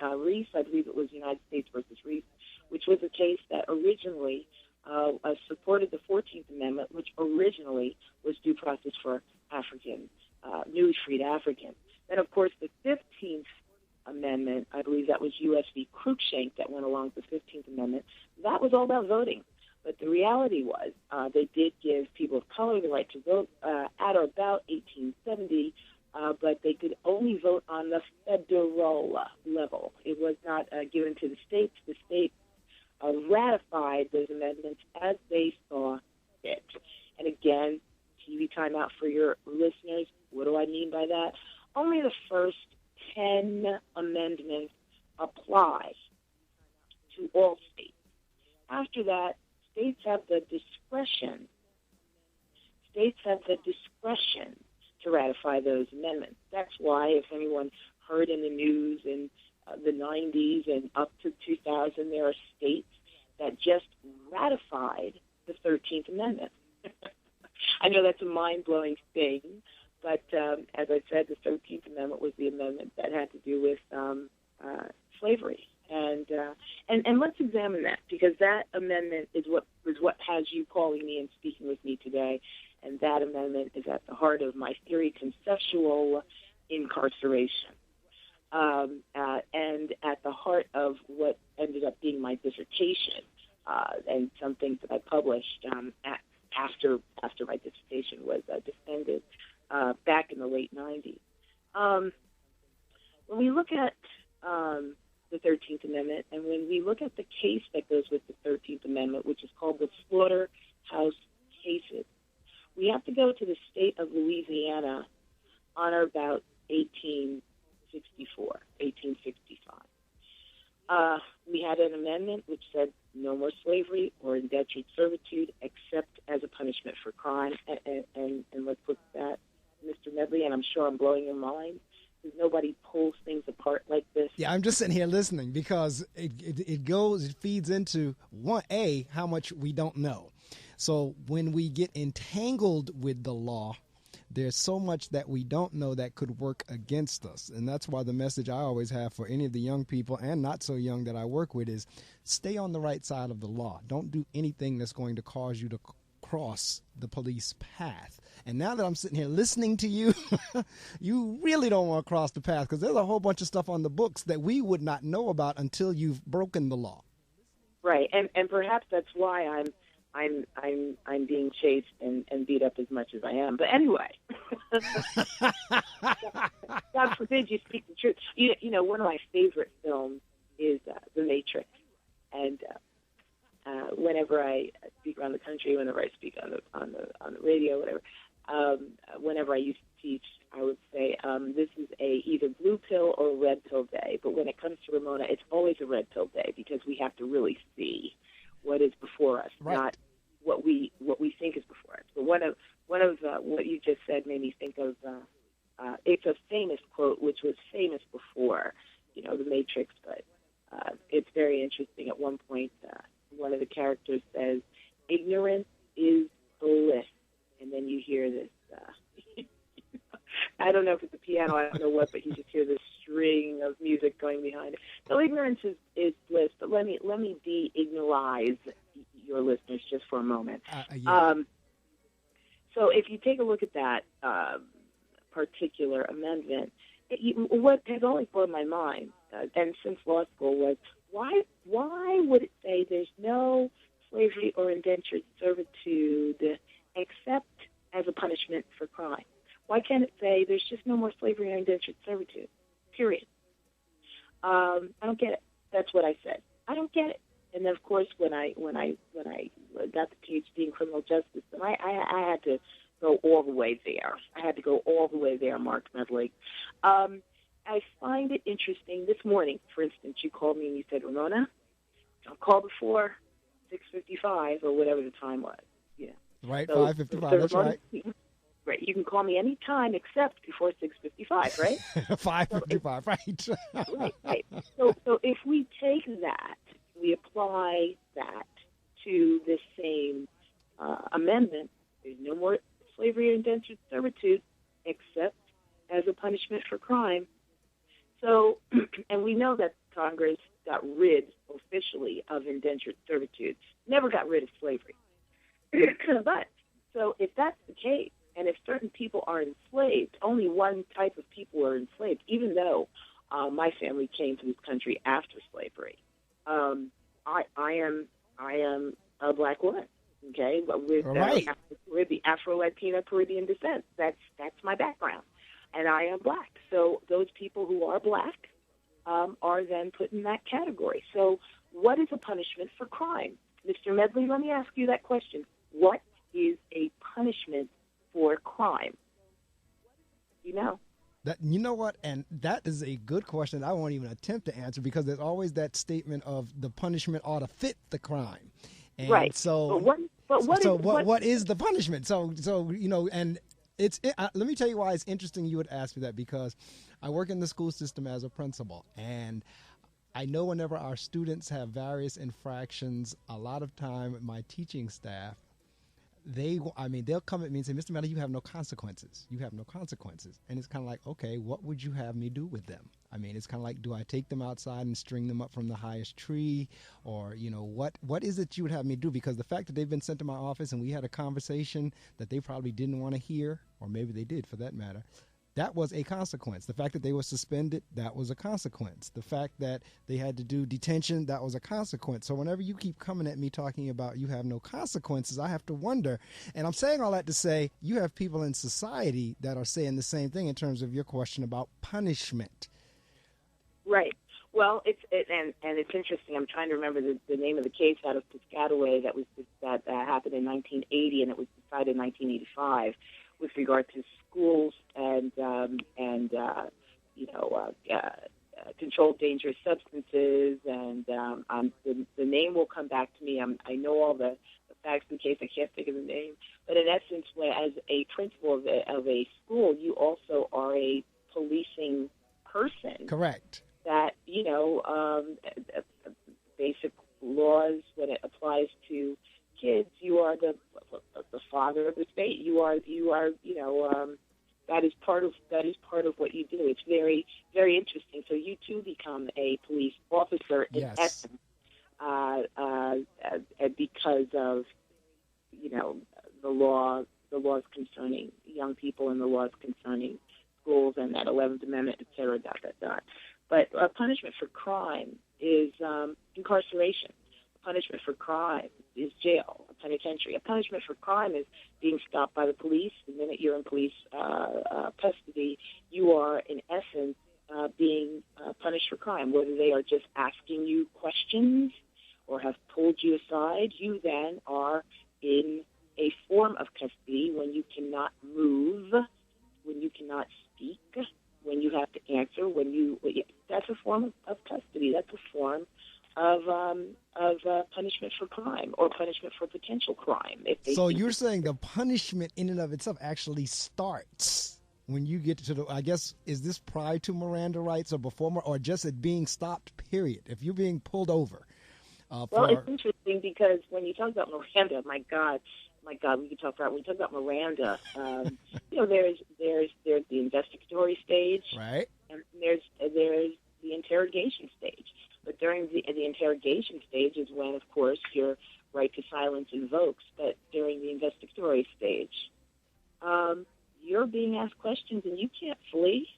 I believe it was United States versus Reese, which was a case that originally supported the 14th Amendment, which originally was due process for newly freed Africans. Then, of course, the 15th Amendment, I believe that was U.S. v. Cruikshank that went along with the 15th Amendment, that was all about voting. But the reality was they did give people of color the right to vote at or about 1870. but they could only vote on the federal level. It was not given to the states. The states ratified those amendments as they saw fit. And again, TV timeout for your listeners. What do I mean by that? Only the first 10 amendments apply to all states. After that, states have the discretion. States have the discretion to ratify those amendments. That's why, if anyone heard in the news in the 90s and up to 2000, there are states that just ratified the 13th Amendment. I know that's a mind-blowing thing, but as I said, the 13th Amendment was the amendment that had to do with slavery. And let's examine that, because that amendment is what has you calling me and speaking with me today. And that amendment is at the heart of my theory, conceptual incarceration, and at the heart of what ended up being my dissertation, and some things that I published after my dissertation was defended back in the late 90s. When we look at the 13th Amendment, and when we look at the case that goes with the 13th Amendment, which is called the Slaughterhouse Cases, we have to go to the state of Louisiana on or about 1865. We had an amendment which said no more slavery or indentured servitude except as a punishment for crime. And let's put that, Mr. Medley, and I'm sure I'm blowing your mind, because nobody pulls things apart like this. Yeah, I'm just sitting here listening, because it feeds into, how much we don't know. So when we get entangled with the law, there's so much that we don't know that could work against us. And that's why the message I always have for any of the young people and not so young that I work with is stay on the right side of the law. Don't do anything that's going to cause you to cross the police path. And now that I'm sitting here listening to you, you really don't want to cross the path, because there's a whole bunch of stuff on the books that we would not know about until you've broken the law. Right, and perhaps that's why I'm being chased and beat up as much as I am. But anyway, God forbid you speak the truth. You know, one of my favorite films is The Matrix, and whenever I speak around the country, whenever I speak on the radio, whatever, whenever I used to teach, I would say this is a either blue pill or red pill day. But when it comes to Ramona, it's always a red pill day, because we have to really see what is before us, right, not what we think is before us. But one of what you just said made me think of it's a famous quote, which was famous before, The Matrix, but it's very interesting. At one point, one of the characters says, "Ignorance is bliss," and then you hear this. I don't know if it's a piano, I don't know what, but you just hear this string of music going behind it. So ignorance is bliss, but let me de-ignorize your listeners just for a moment. Yeah. So if you take a look at that particular amendment, what has always blown my mind, and since law school, was why would it say there's no slavery or indentured servitude except as a punishment for crime? Why can't it say there's just no more slavery or indentured servitude? Period. I don't get it. That's what I said. I don't get it. And then, of course, when I got the PhD in criminal justice, and I had to go all the way there. I had to go all the way there, Marc Medley. I find it interesting. This morning, for instance, you called me and you said, "Ramona, don't call before 6:55 or whatever the time was." Yeah. Right, so, 5:55. So that's Ramona, right. Right. You can call me any time except before 6:55, right? 5:55, right. Right. So if we take that, we apply that to this same amendment, there's no more slavery or indentured servitude except as a punishment for crime. So, and we know that Congress got rid officially of indentured servitude, never got rid of slavery. But, so if that's the case, and if certain people are enslaved, only one type of people are enslaved, even though my family came to this country after slavery. I am a black woman, okay, but with the Afro-Latina Caribbean descent. That's my background. and I am black. So those people who are black are then put in that category. So what is a punishment for crime? Mr. Medley, let me ask you that question. What is a punishment for crime? You know? You know what? And that is a good question I won't even attempt to answer, because there's always that statement of the punishment ought to fit the crime. And right. So, what is the punishment? So and let me tell you why it's interesting you would ask me that, because I work in the school system as a principal, and I know whenever our students have various infractions, a lot of time my teaching staff, they'll come at me and say, Mr. Medley, you have no consequences. You have no consequences. And it's kind of like, okay, what would you have me do with them? I mean, it's kind of like, do I take them outside and string them up from the highest tree? Or, what is it you would have me do? Because the fact that they've been sent to my office and we had a conversation that they probably didn't want to hear, or maybe they did for that matter, that was a consequence. The fact that they were suspended, that was a consequence. The fact that they had to do detention, that was a consequence. So whenever you keep coming at me talking about you have no consequences, I have to wonder. And I'm saying all that to say you have people in society that are saying the same thing in terms of your question about punishment. Right. Well, it's interesting. I'm trying to remember the name of the case out of Piscataway that happened in 1980, and it was decided in 1985 with regard to schools and controlled dangerous substances, and the name will come back to me. I know all the facts of the case. I can't think of the name, but in essence, as a principal of a school, you also are a policing person. Correct. That basic laws when it applies to kids, you are the father of the state. You are that is part of what you do. It's very, very interesting. So you too become a police officer in essence, because of the laws concerning young people and the laws concerning schools and that 11th Amendment, et cetera, But a punishment for crime is incarceration. A punishment for crime is jail, a penitentiary. A punishment for crime is being stopped by the police. The minute you're in police custody, you are, in essence, being punished for crime. Whether they are just asking you questions or have pulled you aside, you then are in a form of custody when you cannot move, when you cannot speak, when you have to answer, that's a form of custody. That's a form of punishment for crime or punishment for potential crime. So you're saying the punishment in and of itself actually starts when you get to I guess, is this prior to Miranda rights or before, or just at being stopped, period? If you're being pulled over. It's interesting because when you talk about Miranda, my God, we can talk about when you talk about Miranda. There's the investigatory stage, right, and there's the interrogation stage. But during the interrogation stage is when, of course, your right to silence invokes. But during the investigatory stage, you're being asked questions and you can't flee.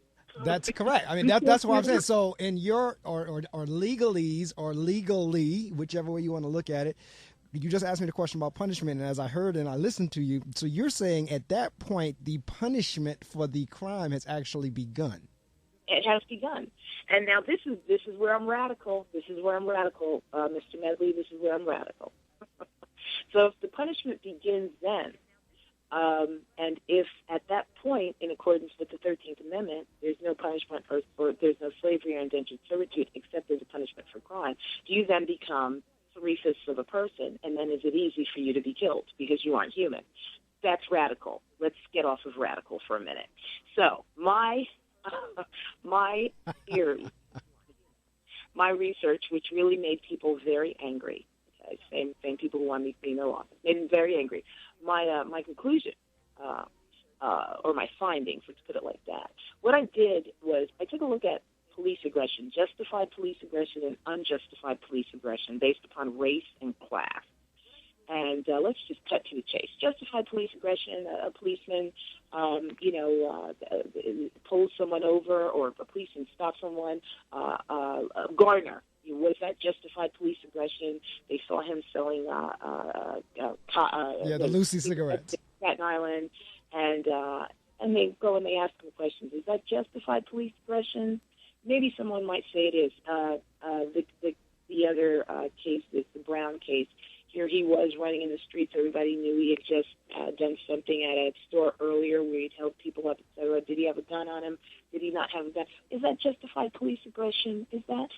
That's correct. I mean, that's what I'm saying. So in your or legalese or legally, whichever way you want to look at it, you just asked me the question about punishment, and as I heard and I listened to you, so you're saying at that point the punishment for the crime has actually begun. It has begun. And now this is where I'm radical. Mr. Medley, this is where I'm radical. So if the punishment begins then, and if at that point, in accordance with the 13th Amendment, there's no punishment or there's no slavery or indentured servitude except there's a punishment for crime, do you then become 3/5 of a person, and then is it easy for you to be killed because you aren't human? That's radical. Let's get off of radical for a minute. So my theory, my research, which really made people very angry, same people who want me to be in their office, made them very angry. My conclusion, or my findings, let's put it like that. What I did was I took a look at police aggression, justified police aggression and unjustified police aggression based upon race and class. And let's just cut to the chase. Justified police aggression, a policeman, pulls someone over, or a policeman stops someone. Garner, was that justified police aggression? They saw him selling the Lucy cigarettes. Staten Island, and and they go and they ask them questions. Is that justified police aggression? Maybe someone might say it is. The other case is the Brown case. Here he was running in the streets. Everybody knew he had just done something at a store earlier where he'd held people up, etc. Did he have a gun on him? Did he not have a gun? Is that justified police aggression? Is that,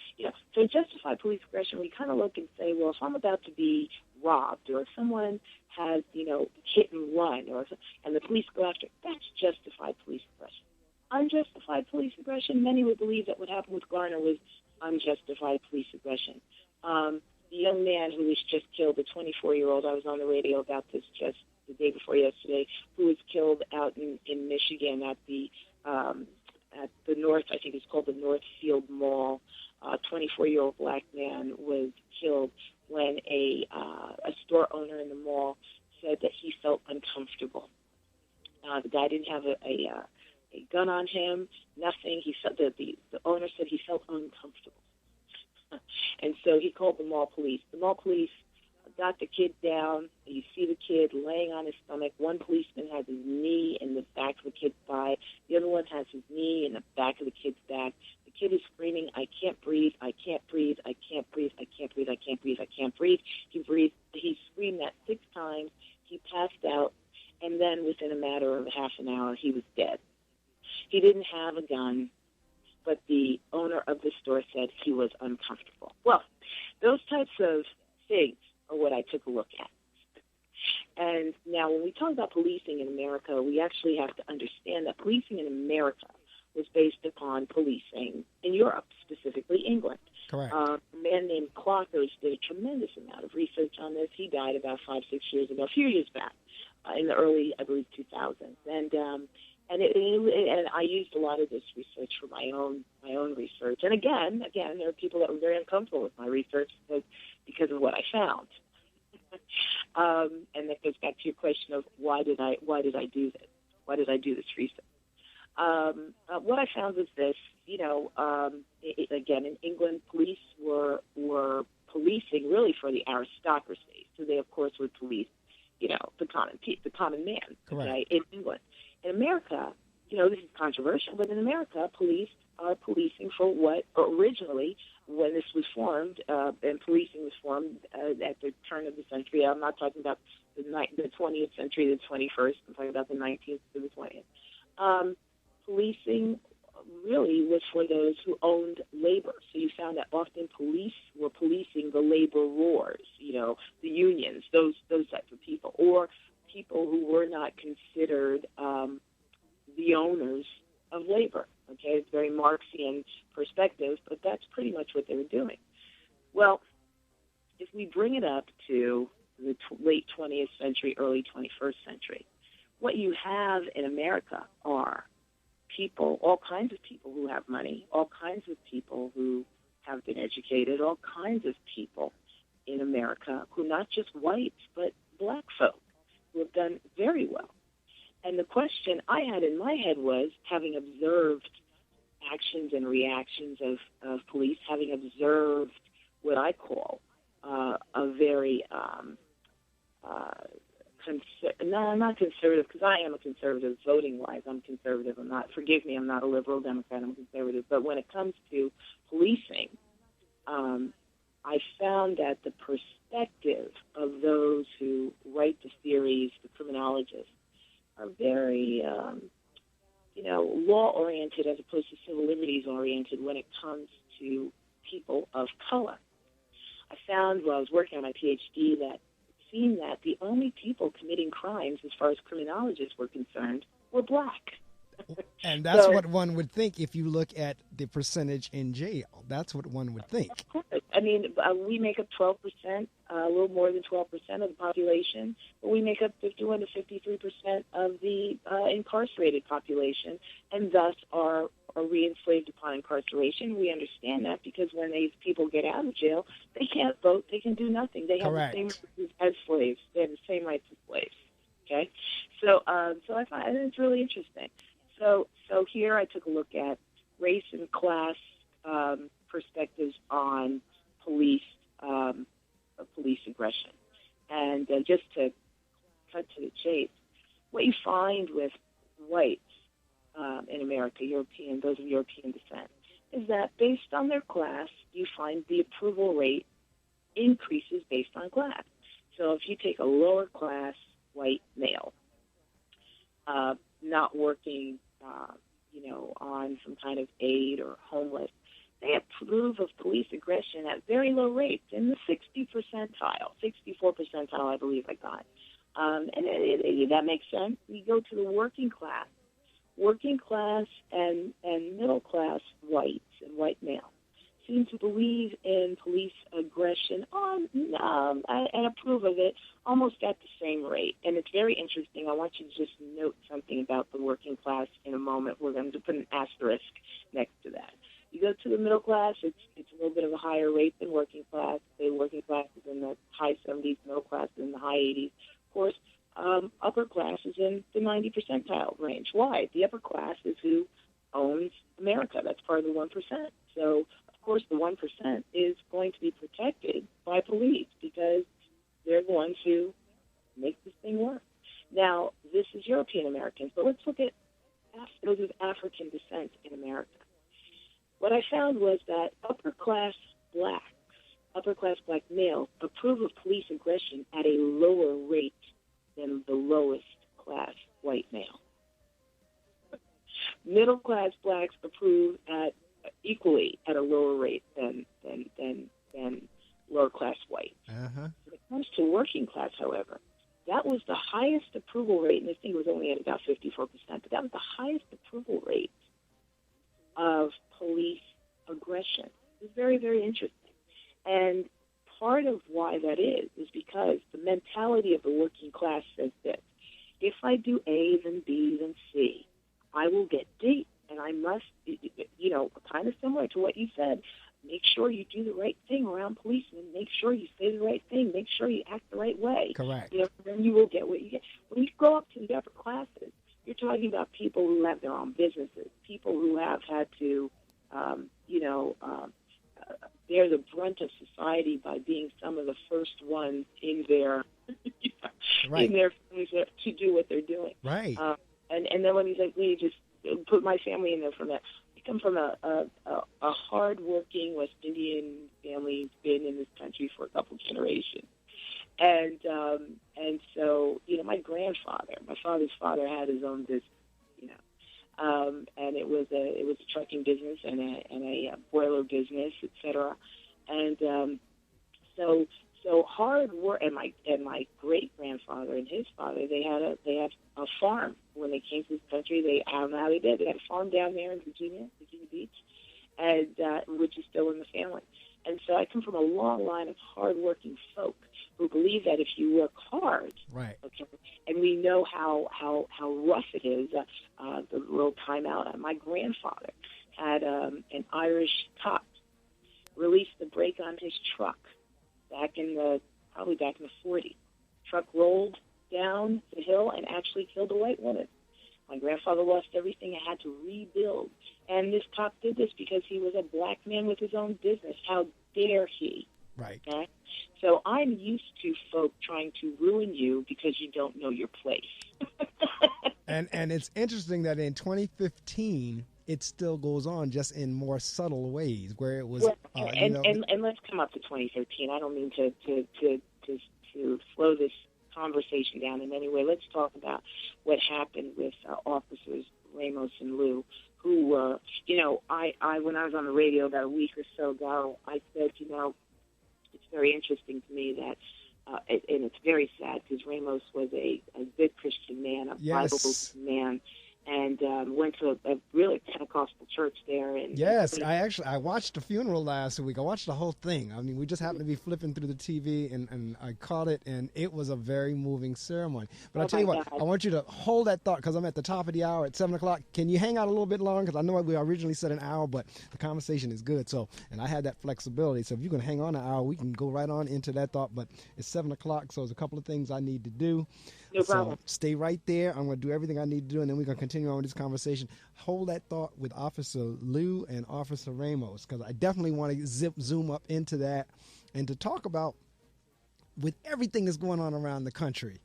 so justified police aggression, we kind of look and say, well, if I'm about to be robbed or if someone has, hit and run and the police go after, that's justified police aggression. Unjustified police aggression, many would believe that what happened with Garner was unjustified police aggression. The young man who was just killed, the 24-year-old, I was on the radio about this just the day before yesterday, who was killed out in Michigan at the North, I think it's called the Northfield Mall. A 24-year-old black man was killed when a store owner in the mall said that he felt uncomfortable. The guy didn't have a gun on him, nothing. He said that the owner said he felt uncomfortable. And so he called the mall police. The mall police got the kid down. You see the kid laying on his stomach. One policeman has his knee in the back of the kid's thigh. The other one has his knee in the back of the kid's back. The kid is screaming, I can't breathe, I can't breathe, I can't breathe, I can't breathe, I can't breathe, I can't breathe. He screamed that 6 times. He passed out. And then within a matter of half an hour, he was dead. He didn't have a gun, but the owner of the store said he was uncomfortable. Well, those types of things are what I took a look at. And now when we talk about policing in America, we actually have to understand that policing in America was based upon policing in Europe, specifically England. Correct. A man named Clockers did a tremendous amount of research on this. He died about 5-6 years ago, a few years back, in the early, I believe, 2000s. And I used a lot of this research for my own research. And again, there are people that were very uncomfortable with my research because of what I found. And that goes back to your question of why did I do this? Why did I do this research? What I found was this. Again, in England, police were policing really for the aristocracy. So they, of course, would police, the common man. Okay, in England. In America, this is controversial, but in America, police are policing for what originally, when this was formed, and policing was formed at the turn of the century. I'm not talking about the 20th century, the 21st. I'm talking about the 19th to the 20th. Policing really was for those who owned labor. So you found that often police were policing the labor roars, the unions, those types of people, or people who were not considered the owners of labor. Okay, it's very Marxian perspective, but that's pretty much what they were doing. Well, if we bring it up to the late 20th century, early 21st century, what you have in America are people, all kinds of people who have money, all kinds of people who have been educated, all kinds of people in America who not just whites, but black folk, who have done very well. And the question I had in my head was, having observed actions and reactions of police, having observed what I call a very, not conservative, because I am a conservative voting-wise. I'm conservative. I'm not a liberal Democrat. I'm conservative. But when it comes to policing, I found that the perspective of those who write the theories, the criminologists, are very, law-oriented as opposed to civil liberties-oriented when it comes to people of color. I found while I was working on my PhD that it seemed that the only people committing crimes, as far as criminologists were concerned, were black. And that's what one would think if you look at the percentage in jail. That's what one would think. Of course. I mean, we make up 12%, a little more than 12% of the population, but we make up 51 to 53% of the incarcerated population, and thus are re-enslaved upon incarceration. We understand that because when these people get out of jail, they can't vote, they can do nothing. They have the same rights as slaves. They have the same rights as slaves. Okay? So I find it's really interesting. So here I took a look at race and class perspectives on police aggression. And just to cut to the chase, what you find with whites in America, those of European descent, is that based on their class, you find the approval rate increases based on class. So if you take a lower class white male, not working, on some kind of aid or homeless, they approve of police aggression at very low rates, in the 60 percentile, 64 percentile, I believe I got. And that makes sense. You go to the working class and middle class whites and white males seem to believe in police aggression and approve of it almost at the same rate. And it's very interesting. I want you to just note something about the working class in a moment. We're going to put an asterisk next to that. You go to the middle class, it's a little bit of a higher rate than working class. Say working class is in the high 70s, middle class is in the high 80s. Of course, upper class is in the 90 percentile range. Why? The upper class is who owns America. That's part of the 1%. So, of course, the 1% is going to be protected by police because they're the ones who make this thing work. Now, this is European Americans, but let's look at those of African descent in America. What I found was that upper class black males approve of police aggression at a lower rate than the lowest class white male. Middle class blacks approve equally at a lower rate than lower class whites. When it comes to working class, however, that was the highest approval rate, and this thing was only at about 54%, but that was the highest approval rate of police aggression. It was very, very interesting. And part of why that is because the mentality of the working class says this: if I do A, then B, then C, I will get D. And I must, kind of similar to what you said, make sure you do the right thing around policemen. Make sure you say the right thing. Make sure you act the right way. Correct. Then you will get what you get. When you go up to the upper classes, you're talking about people who have their own businesses, people who have had to, bear the brunt of society by being some of the first ones in their in their families to do what they're doing. Right. And then when he's like, we just put my family in there from that. I come from a hard-working West Indian family, who's been in this country for a couple of generations. And so, my father's father had his own business, and it was a trucking business and a boiler business, etc. And so hard work. And my great grandfather and his father, they had a farm when they came to this country. I don't know how they did. They had a farm down there in Virginia Beach, and which is still in the family. And so I come from a long line of hard-working folk who believe that if you work hard, right? Okay, and we know how rough it is. The little timeout. My grandfather had an Irish cop release the brake on his truck back in the 40s. Truck rolled down the hill and actually killed a white woman. My grandfather lost everything and had to rebuild. And this cop did this because he was a black man with his own business. How dare he? Right. Okay? So I'm used to folk trying to ruin you because you don't know your place. And it's interesting that in 2015, it still goes on, just in more subtle ways, where it was. And let's come up to 2013. I don't mean to slow this conversation down in any way. Let's talk about what happened with officers Ramos and Liu, who were, I when I was on the radio about a week or so ago, I said, it's very interesting to me that, and it's very sad because Ramos was a good Christian man, a Bible man, and went to a really Pentecostal church there. And yes, I watched the funeral last week. I watched the whole thing. I mean, we just happened to be flipping through the TV, and I caught it, and it was a very moving ceremony. But I'll tell you what, I want you to hold that thought because I'm at the top of the hour at 7 o'clock. Can you hang out a little bit longer? Because I know we originally said an hour, but the conversation is good. So, and I had that flexibility. So if you can hang on an hour, we can go right on into that thought. But it's 7 o'clock, so there's a couple of things I need to do. No problem. So stay right there. I'm going to do everything I need to do, and then we're going to continue on with this conversation. Hold that thought with Officer Liu and Officer Ramos, because I definitely want to zoom up into that and to talk about with everything that's going on around the country.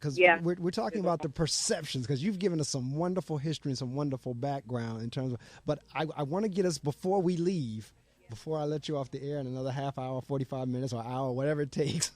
because Yeah. we're talking about the perceptions, because you've given us some wonderful history and some wonderful background in terms of, but I want to get us, before we leave, before I let you off the air in another half hour, 45 minutes or hour, whatever it takes,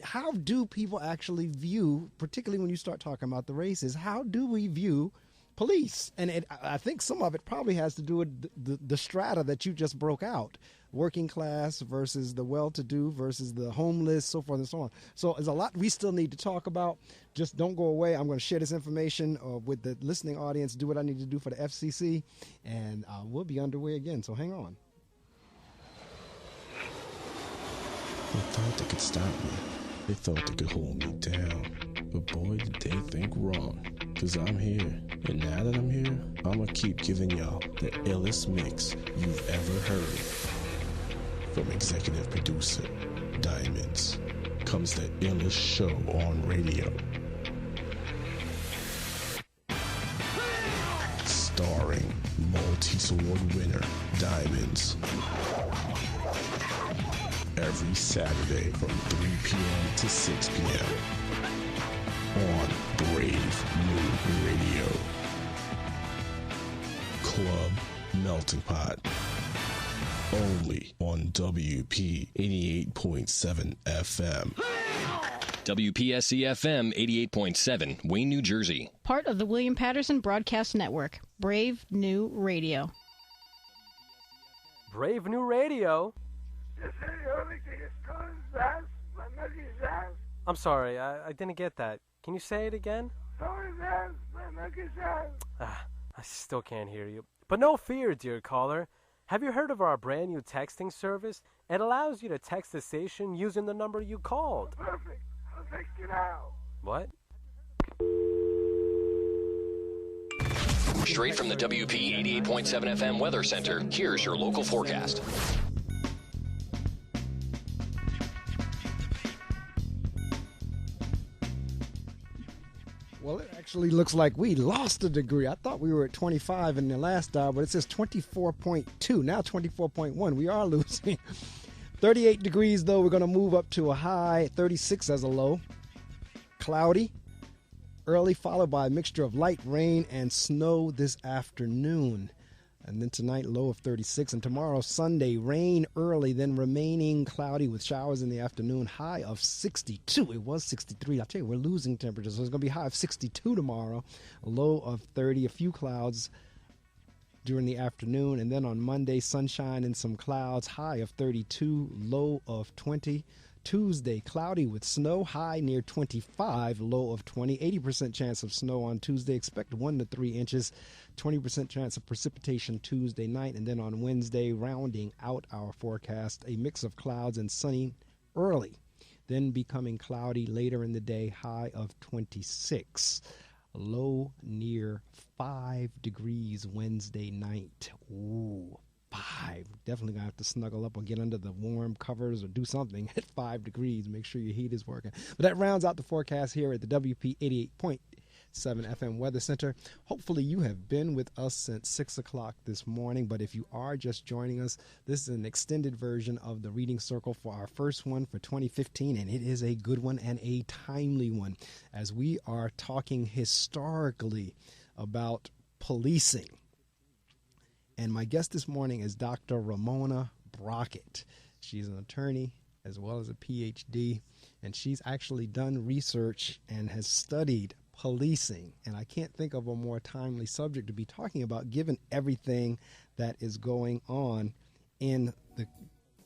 how do people actually view, particularly when you start talking about the races, how do we view police? And I think some of it probably has to do with the strata that you just broke out. Working class versus the well-to-do versus the homeless, so forth and so on. So there's a lot we still need to talk about. Just don't go away. I'm going to share this information with the listening audience, do what I need to do for the FCC, and we'll be underway again. So hang on. They thought they could stop me. They thought they could hold me down. But boy, did they think wrong. Cause I'm here. And now that I'm here, I'ma keep giving y'all the illest mix you've ever heard. From executive producer Diamonds comes the illest show on radio. Starring multi-award winner Diamonds. Every Saturday from 3 p.m. to 6 p.m. on Brave New Radio. Club Melting Pot. Only on WP 88.7 FM. WPSC FM 88.7, Wayne, New Jersey. Part of the William Patterson Broadcast Network. Brave New Radio. Brave New Radio? I'm sorry, I didn't get that. Can you say it again? I still can't hear you. But no fear, dear caller. Have you heard of our brand new texting service? It allows you to text the station using the number you called. Perfect. I'll text you now. What? Straight from the WP 88.7 FM Weather Center, here's your local forecast. Well, it actually looks like we lost a degree. I thought we were at 25 in the last hour, but it says 24.2, now 24.1. We are losing. 38 degrees, though. We're going to move up to a high, 36 as a low. Cloudy, early, followed by a mixture of light rain and snow this afternoon. And then tonight, low of 36. And tomorrow, Sunday, rain early, then remaining cloudy with showers in the afternoon, high of 62. It was 63. I'll tell you, we're losing temperatures. So it's going to be high of 62 tomorrow, a low of 30, a few clouds during the afternoon. And then on Monday, sunshine and some clouds, high of 32, low of 20. Tuesday, cloudy with snow, high near 25, low of 20. 80% chance of snow on Tuesday. Expect 1 to 3 inches. 20% chance of precipitation Tuesday night. And then on Wednesday, rounding out our forecast, a mix of clouds and sunny early. Then becoming cloudy later in the day, high of 26. Low near 5 degrees Wednesday night. Ooh. 5. Definitely gonna have to snuggle up or get under the warm covers or do something at 5 degrees. Make sure your heat is working. But that rounds out the forecast here at the WP 88.7 FM Weather Center. Hopefully you have been with us since 6 o'clock this morning. But if you are just joining us, this is an extended version of the Reading Circle for our first one for 2015. And it is a good one and a timely one, as we are talking historically about policing. And my guest this morning is Dr. Ramona Brockett. She's an attorney as well as a PhD, and she's actually done research and has studied policing. And I can't think of a more timely subject to be talking about, given everything that is going on in the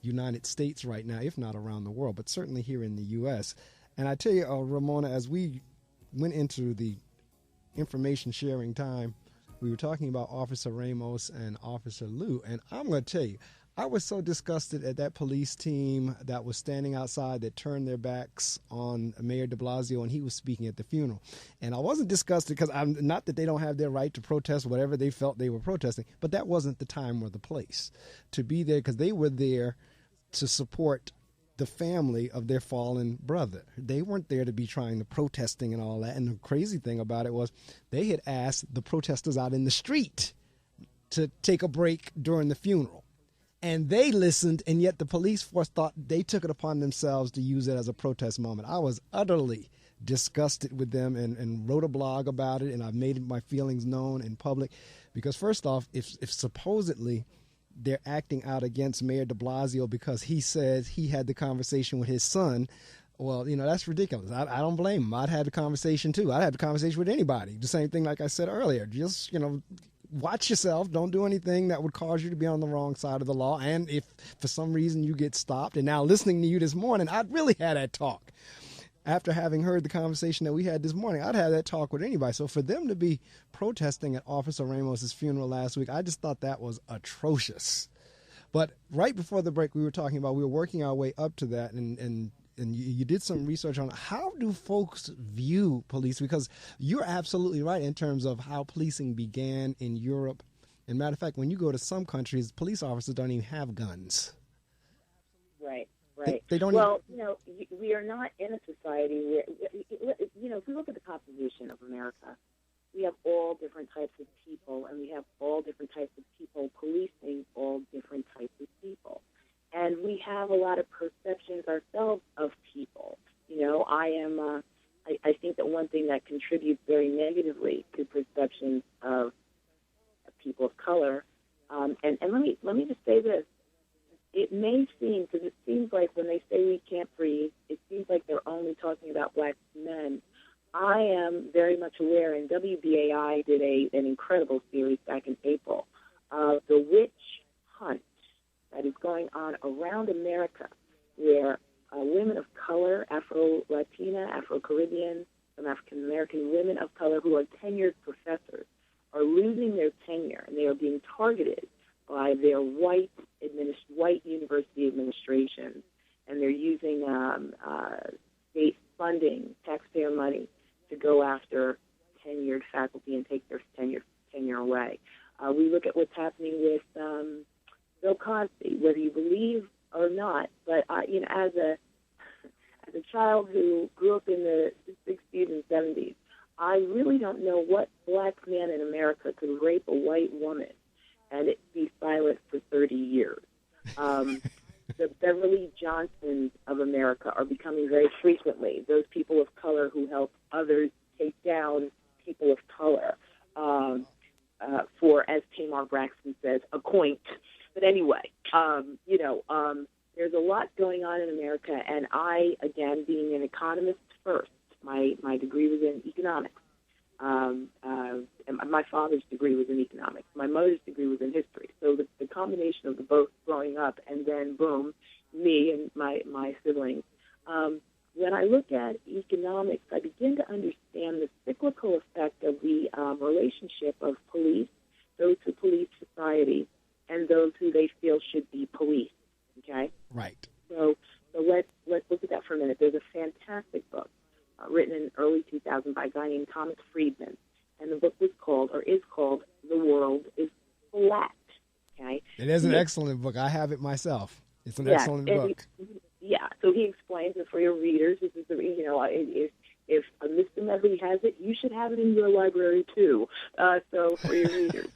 United States right now, if not around the world, but certainly here in the U.S. And I tell you, Ramona, as we went into the information sharing time, we were talking about Officer Ramos and Officer Liu, and I'm going to tell you, I was so disgusted at that police team that was standing outside that turned their backs on Mayor de Blasio when he was speaking at the funeral. And I wasn't disgusted because I'm not that they don't have their right to protest whatever they felt they were protesting, but that wasn't the time or the place to be there, because they were there to support the family of their fallen brother. They weren't there to be trying to protesting and all that. And the crazy thing about it was they had asked the protesters out in the street to take a break during the funeral. and they listened, and yet the police force thought they took it upon themselves to use it as a protest moment. I was utterly disgusted with them and wrote a blog about it, and I've made my feelings known in public because, first off, if supposedly they're acting out against Mayor de Blasio because he says he had the conversation with his son, well, that's ridiculous. I don't blame him. I'd had the conversation too. I'd had the conversation with anybody. The same thing like I said earlier. Just, watch yourself. Don't do anything that would cause you to be on the wrong side of the law. And if for some reason you get stopped, and now listening to you this morning, I'd really had that talk. After having heard the conversation that we had this morning, I'd have that talk with anybody. So for them to be protesting at Officer Ramos's funeral last week, I just thought that was atrocious. But right before the break, we were working our way up to that, and you did some research on how do folks view police, because you're absolutely right in terms of how policing began in Europe. And matter of fact, when you go to some countries, police officers don't even have guns. Right. They don't we are not in a society where, if we look at the composition of America, we have all different types of people, and we have all different types of people policing all different types of people. And we have a lot of perceptions ourselves of people. I think that one thing that contributes very negatively to perceptions of people of color, and let me just say this. It may seem, because it seems like when they say we can't breathe, it seems like they're only talking about black men. I am very much aware, and WBAI did an incredible series back in April of the witch hunt that is going on around America, where women of color, Afro-Latina, Afro-Caribbean, some African-American women of color who are tenured professors are losing their tenure, and they are being targeted by their white university administrations, and they're using state funding, taxpayer money, to go after tenured faculty and take their tenure away. We look at what's happening with Bill Cosby, whether you believe or not. But as a child who grew up in the 60s and 70s, I really don't know what black man in America could rape a white woman and it be silent for 30 years. The Beverly Johnsons of America are becoming very frequently those people of color who help others take down people of color for, as Tamar Braxton says, a coin. But anyway, there's a lot going on in America, and I, again, being an economist first, my degree was in economics. And my father's degree was in economics. My mother's degree was in history. So the combination of the both growing up and then, boom, me and my siblings. When I look at economics, I begin to understand the cyclical effect of the relationship of police, those who police society, and those who they feel should be policed. Okay? Right. So let's look at that for a minute. There's a fantastic book written in early 2000 by a guy named Thomas Friedman, and the book is called The World is Flat. Okay? It is an excellent book. I have it myself. It's an excellent book. So he explains it for your readers. This is if Mr. Medley has it, you should have it in your library too. So for your readers.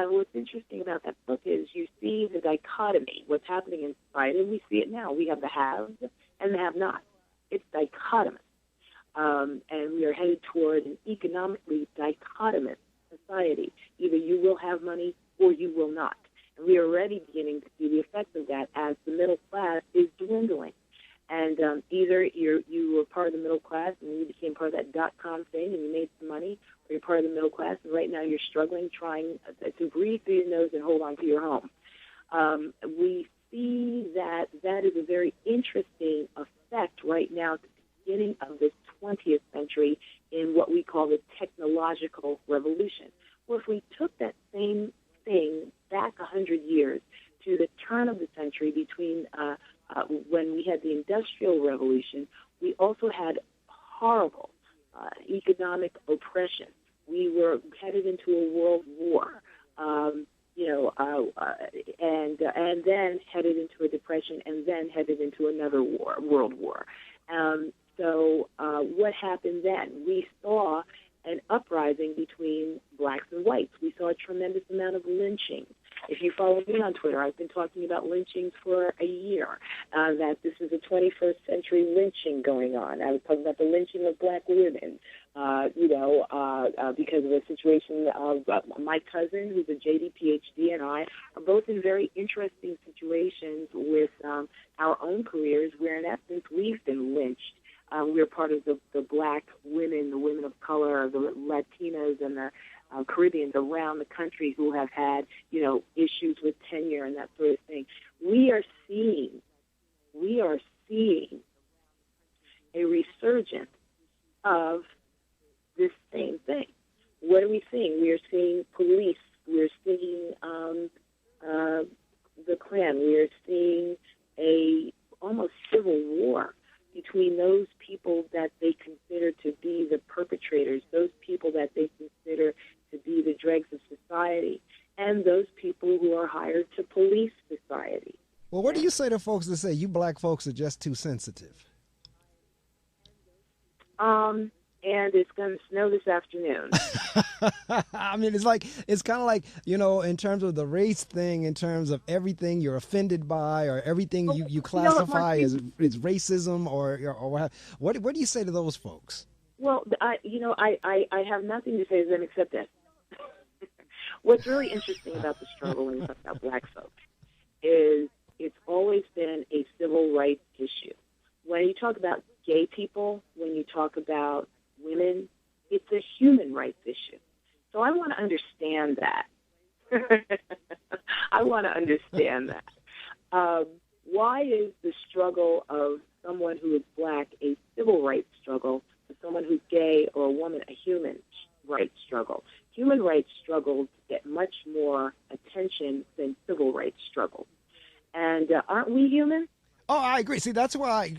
What's interesting about that book is you see the dichotomy, what's happening in society, and we see it now. We have the haves and the have-nots. It's dichotomous. And we are headed toward an economically dichotomous society. Either you will have money or you will not. And we are already beginning to see the effects of that as the middle class is dwindling. And either you were part of the middle class and you became part of that dot-com thing and you made some money, or you're part of the middle class and right now you're struggling, trying to breathe through your nose and hold on to your home. We see that is a very interesting effect right now at the beginning of this 20th century in what we call the technological revolution. Well, if we took that same thing back 100 years to the turn of the century between when we had the Industrial Revolution, we also had horrible economic oppression. We were headed into a world war, and then headed into a depression, and then headed into another world war. So what happened then? We saw an uprising between blacks and whites. We saw a tremendous amount of lynching. If you follow me on Twitter, I've been talking about lynchings for a year, that this is a 21st century lynching going on. I was talking about the lynching of black women, because of the situation of my cousin, who's a JD PhD, and I are both in very interesting situations with our own careers where, in essence, we've been lynched. We're part of the black women, the women of color, the Latinas, and the Caribbeans around the country who have had, issues with tenure and that sort of thing. We are seeing a resurgence of this same thing. What are we seeing? We are seeing police. We're seeing the Klan. We are seeing a almost civil war between those people that they consider to be the perpetrators, those people that they consider to be the dregs of society, and those people who are hired to police society. Well, what do you say to folks that say you black folks are just too sensitive? And it's going to snow this afternoon. I mean, it's kind of like, in terms of the race thing, in terms of everything you're offended by or everything you classify as racism or what do you say to those folks? Well, I have nothing to say to them except this. What's really interesting about the struggle when you talk about black folks is it's always been a civil rights issue. When you talk about gay people, when you talk about women, it's a human rights issue. So I want to understand that. I want to understand that. Why is the struggle of someone who is black a civil rights struggle, for someone who's gay or a woman a human rights struggle? Human rights struggles get much more attention than civil rights struggles. And aren't we human? Oh, I agree. See, that's why,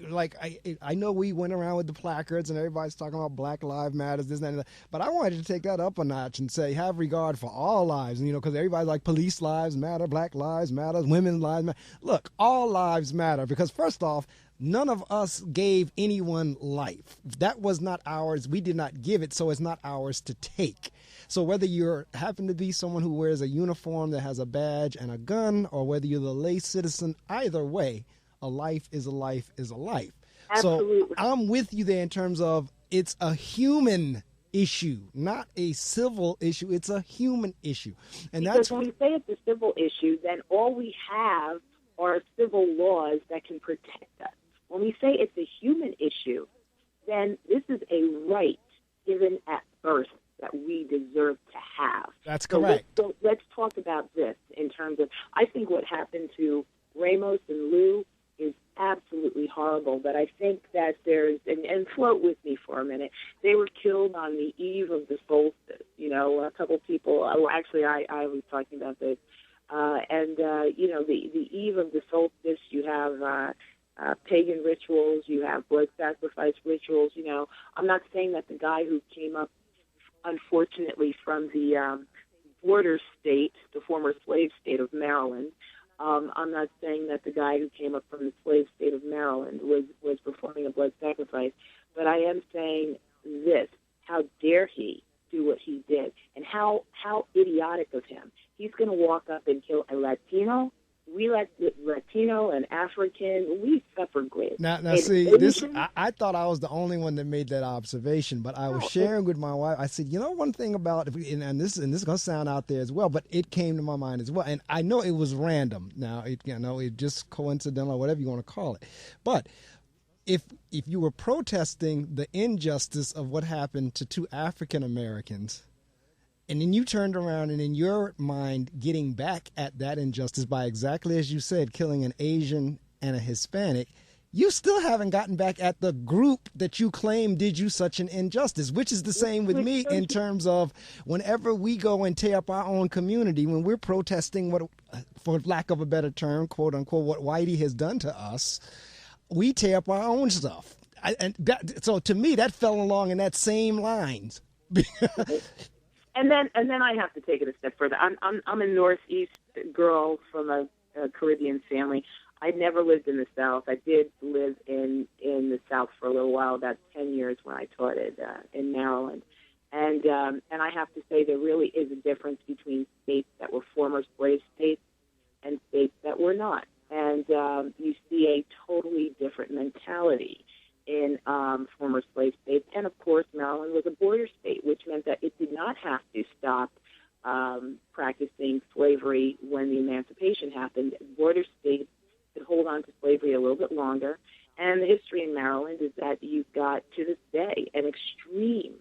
I know we went around with the placards and everybody's talking about Black Lives Matter, this, and that, but I wanted to take that up a notch and say, have regard for all lives, because everybody's like, police lives matter, black lives matter, women's lives matter. Look, all lives matter, because first off, none of us gave anyone life. That was not ours. We did not give it, so it's not ours to take. So whether you happen to be someone who wears a uniform that has a badge and a gun, or whether you're the lay citizen, either way, a life is a life is a life. Absolutely. So I'm with you there in terms of it's a human issue, not a civil issue. It's a human issue. And because when we say it's a civil issue, then all we have are civil laws that can protect us. When we say it's a human issue, then this is a right given at birth that we deserve to have. That's correct. So let's talk about this in terms of, I think what happened to Ramos and Lou is absolutely horrible, but I think that there's, and float with me for a minute, they were killed on the eve of the solstice. A couple people, actually I was talking about this, the eve of the solstice, you have pagan rituals, you have blood sacrifice rituals. I'm not saying that the guy who came up, unfortunately, from the border state, the former slave state of Maryland, I'm not saying that the guy who came up from the slave state of Maryland was performing a blood sacrifice, but I am saying this: how dare he do what he did, and how idiotic of him. He's going to walk up and kill a Latino. We Latino and African, we suffer great. Now see, this I thought I was the only one that made that observation, but I was sharing with my wife. I said, one thing about, and this is going to sound out there as well, but it came to my mind as well, and I know it was random. Now, it just coincidental or whatever you want to call it, but if you were protesting the injustice of what happened to two African Americans, and then you turned around and in your mind getting back at that injustice by exactly as you said, killing an Asian and a Hispanic, you still haven't gotten back at the group that you claim did you such an injustice, which is the same with me in terms of whenever we go and tear up our own community, when we're protesting what, for lack of a better term, quote unquote, what Whitey has done to us, we tear up our own stuff. So to me, that fell along in that same lines. And then I have to take it a step further. I'm a Northeast girl from a Caribbean family. I never lived in the South. I did live in the South for a little while, about 10 years when I taught in Maryland. And I have to say there really is a difference between states that were former slave states and states that were not. And you see a totally different mentality in former slave states. And, of course, Maryland was a border state, which meant that it did not have to stop practicing slavery when the emancipation happened. Border states could hold on to slavery a little bit longer. And the history in Maryland is that you've got, to this day, an extreme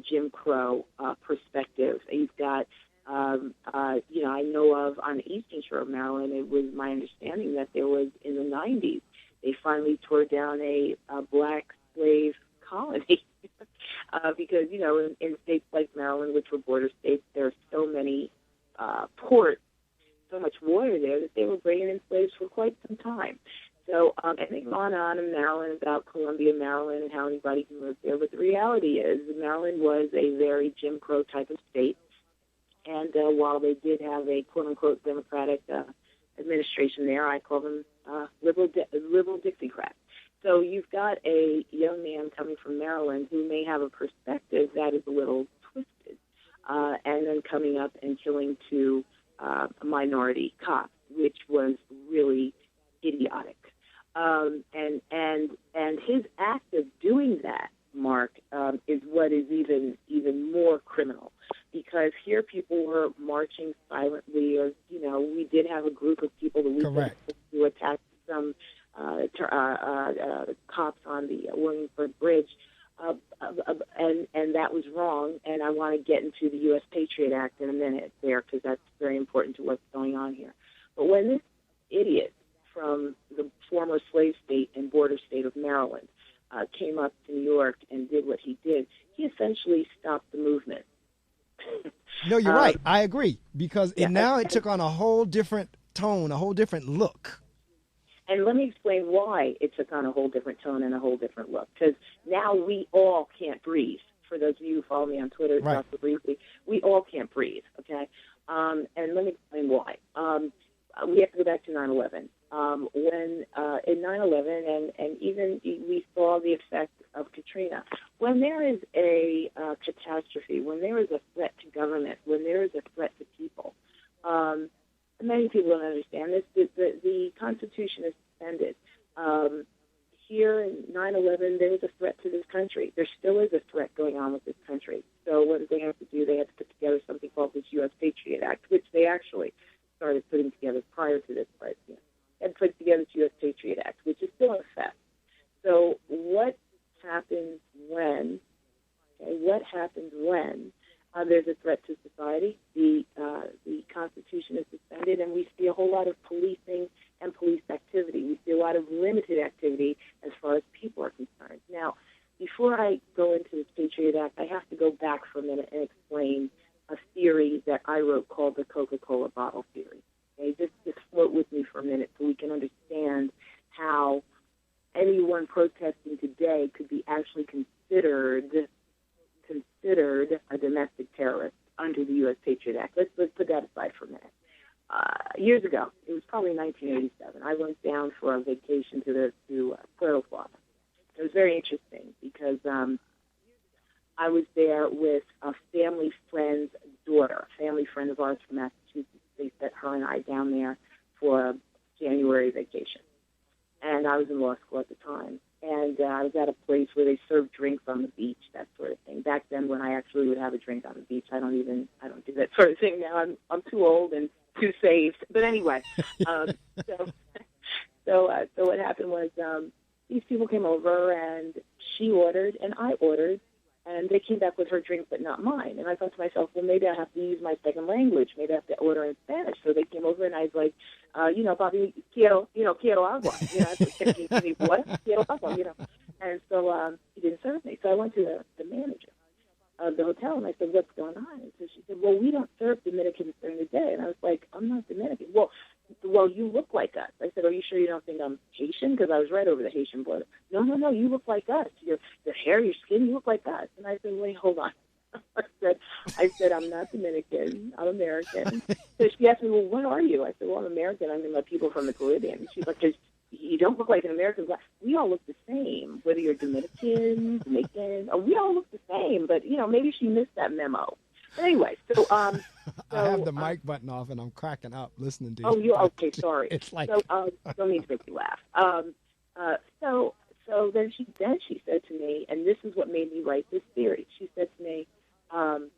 Jim Crow perspective. You've got, I know of on the eastern shore of Maryland, it was my understanding that there was, in the 90s, they finally tore down a black slave colony because, in states like Maryland, which were border states, there are so many ports, so much water there that they were bringing in slaves for quite some time. So, and they've gone on in Maryland about Columbia, Maryland, and how anybody can live there. But the reality is Maryland was a very Jim Crow type of state. And while they did have a quote-unquote Democratic administration there, I call them liberal Dixiecrats. So you've got a young man coming from Maryland who may have a perspective that is a little twisted, and then coming up and killing two minority cops, which was really idiotic. And his act of doing that, Mark, is what is even more criminal, because here people were marching silently, or we did have a group of people the weekend who attacked some cops on the Williamsburg Bridge, and that was wrong. And I want to get into the U.S. Patriot Act in a minute there, because that's very important to what's going on here. But when this idiot from the former slave state and border state of Maryland came up to New York and did what he did, he essentially stopped the movement. No, you're right. I agree, because it took on a whole different tone, a whole different look. And let me explain why it took on a whole different tone and a whole different look, because now we all can't breathe. For those of you who follow me on Twitter, Dr. Briefly, we all can't breathe, okay? And let me explain why. We have to go back to 9/11. When in 9/11, and even we saw the effect of Katrina. When there is a catastrophe, when there is a threat to government, when there is a threat to people, many people don't understand this. The Constitution is suspended. Here in 9/11, there was a threat to this country. There still is a threat going on with this country. So what did they have to do? They had to put together something called this U.S. Patriot Act, which they actually started putting together prior to this president. And put together the U.S. Patriot Act, which is still in effect. So what happens when? What happens when there's a threat to society? The Constitution is suspended, and we see a whole lot of policing and police activity. We see a lot of limited activity as far as people are concerned. Now, before I go into this Patriot Act, I have to go back for a minute and explain a theory that I wrote called the Coca-Cola bottle theory. Okay, just float with me for a minute so we can understand how anyone protesting today could be actually considered a domestic terrorist under the U.S. Patriot Act. Let's put that aside for a minute. Years ago, it was probably 1987, I went down for a vacation to Puerto Plata. It was very interesting because I was there with a family friend's daughter, a family friend of ours from Massachusetts. They sent her and I down there for a January vacation. And I was in law school at the time. And I was at a place where they served drinks on the beach, that sort of thing. Back then, when I actually would have a drink on the beach, I don't do that sort of thing now. I'm too old and too saved. But anyway, so what happened was these people came over, and she ordered, and I ordered, and they came back with her drink, but not mine. And I thought to myself, well, maybe I have to use my second language. Maybe I have to order in Spanish. So they came over, and I was like, papi, quiero agua. I said, give me water, quiero agua, And so he didn't serve me. So I went to the manager of the hotel, and I said, what's going on? And so she said, well, we don't serve Dominicans during the day. And I was like, I'm not Dominican. Well, you look like us. I said, are you sure you don't think I'm Haitian? Because I was right over the Haitian border. No, you look like us. Your hair, your skin, you look like us. And I said, wait, hold on. I said, I'm not Dominican. I'm American. So she asked me, well, what are you? I said, well, I'm American. I'm my people from the Caribbean. She's like, because you don't look like an American black. We all look the same, whether you're Dominican, Jamaican, we all look the same. But, maybe she missed that memo. But anyway, so I have the mic button off, and I'm cracking up listening to you. Oh, you're okay. Sorry. It's like don't mean to make you laugh. So then she said to me, and this is what made me write this theory. She said to me, well,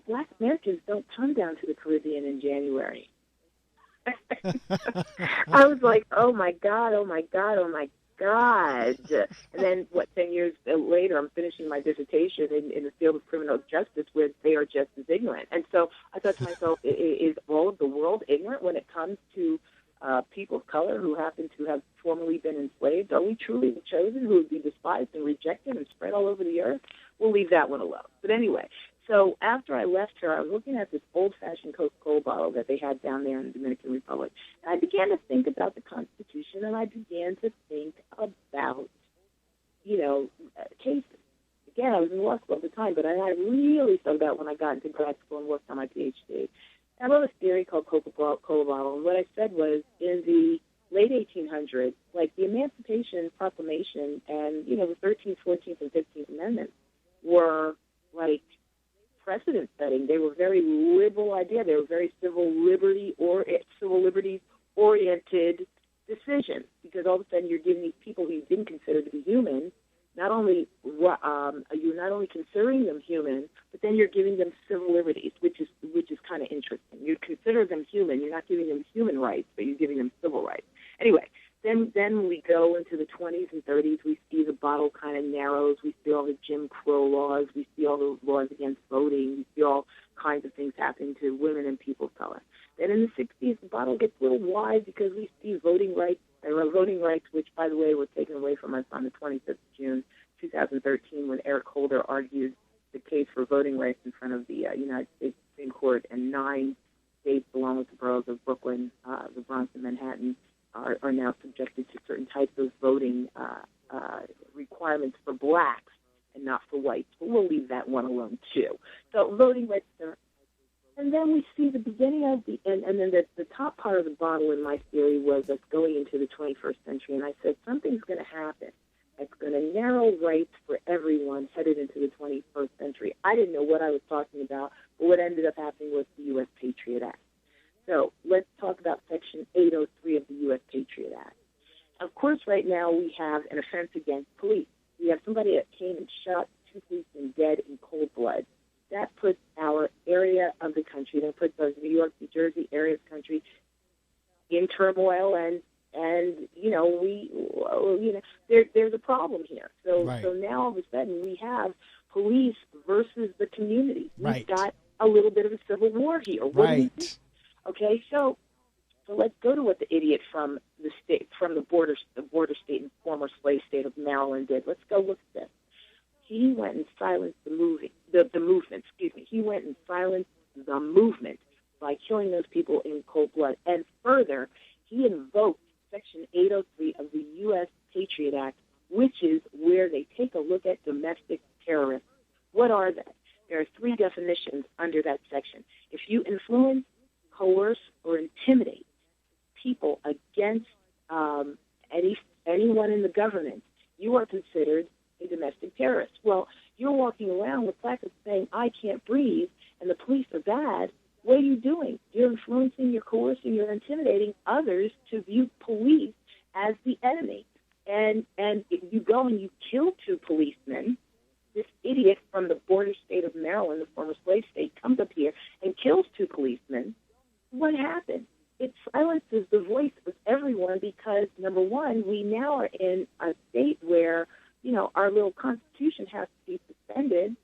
Black Americans don't come down to the Caribbean in January. I was like, oh my God. And then, 10 years later, I'm finishing my dissertation in the field of criminal justice where they are just as ignorant. And so I thought to myself, is all of the world ignorant when it comes to people of color who happen to have formerly been enslaved? Are we truly the chosen who would be despised and rejected and spread all over the earth? We'll leave that one alone. But anyway, so after I left her, I was looking at this old-fashioned Coca-Cola bottle that they had down there in the Dominican Republic. And I began to think about the Constitution, and I began to think about, cases. Again, I was in law school at the time, but I really thought about when I got into grad school and worked on my PhD. I wrote a theory called Coca-Cola bottle, and what I said was, in the late 1800s, like the Emancipation Proclamation and, the 13th, 14th, and 15th Amendments were like precedent-setting. They were very liberal idea. They were very civil liberties-oriented decisions, because all of a sudden you're giving these people who you didn't consider to be human, you're not only considering them human, but then you're giving them civil liberties, which is kind of interesting. You consider them human. You're not giving them human rights, but you're giving them civil rights. Anyway, then we go into the 20s and 30s. We see the bottle kind of narrows. We see all the Jim Crow laws. We see all the laws against voting. We see all kinds of things happening to women and people of color. Then in the 60s, the bottle gets a little wide because we see voting rights. There are voting rights, which, by the way, were taken away from us on the 25th of June, 2013, when Eric Holder argued the case for voting rights in front of the United States Supreme Court, and 9 states, along with the boroughs of Brooklyn, the Bronx, and Manhattan, are now subjected to certain types of voting requirements for blacks and not for whites. But we'll leave that one alone, too. So voting rights are. And then we see the beginning of and then the top part of the bottle in my theory was us going into the 21st century. And I said, something's going to happen that's going to narrow rights for everyone headed into the 21st century. I didn't know what I was talking about, but what ended up happening was the U.S. Patriot Act. So let's talk about Section 803 of the U.S. Patriot Act. Of course, right now we have an offense against police. We have somebody that came and shot 2 policemen dead in cold blood. That puts our area of the country, that puts those New York, New Jersey area of the country in turmoil, and there's a problem here. So now all of a sudden we have police versus the community. We've got a little bit of a civil war here. What do you think? Okay, so let's go to what the idiot from the border state and former slave state of Maryland did. Let's go look at this. He went and silenced the movement. He went and silenced the movement by killing those people in cold blood. And further, he invoked Section 803 of the U.S. Patriot Act, which is where they take a look at domestic terrorists. What are they? There are 3 definitions under that section. If you influence, coerce, or intimidate people against anyone in the government, you are considered a domestic terrorist. Well, you're walking around with placards saying, I can't breathe, and the police are bad. What are you doing? You're influencing, you're coercing, you're intimidating others to view police as the enemy. And if you go and you kill 2 policemen, this idiot from the border state of Maryland, the former slave state, comes up here and kills 2 policemen. What happened? It silences the voice of everyone because, number one, we now are in a state where, our little Constitution has to be suspended.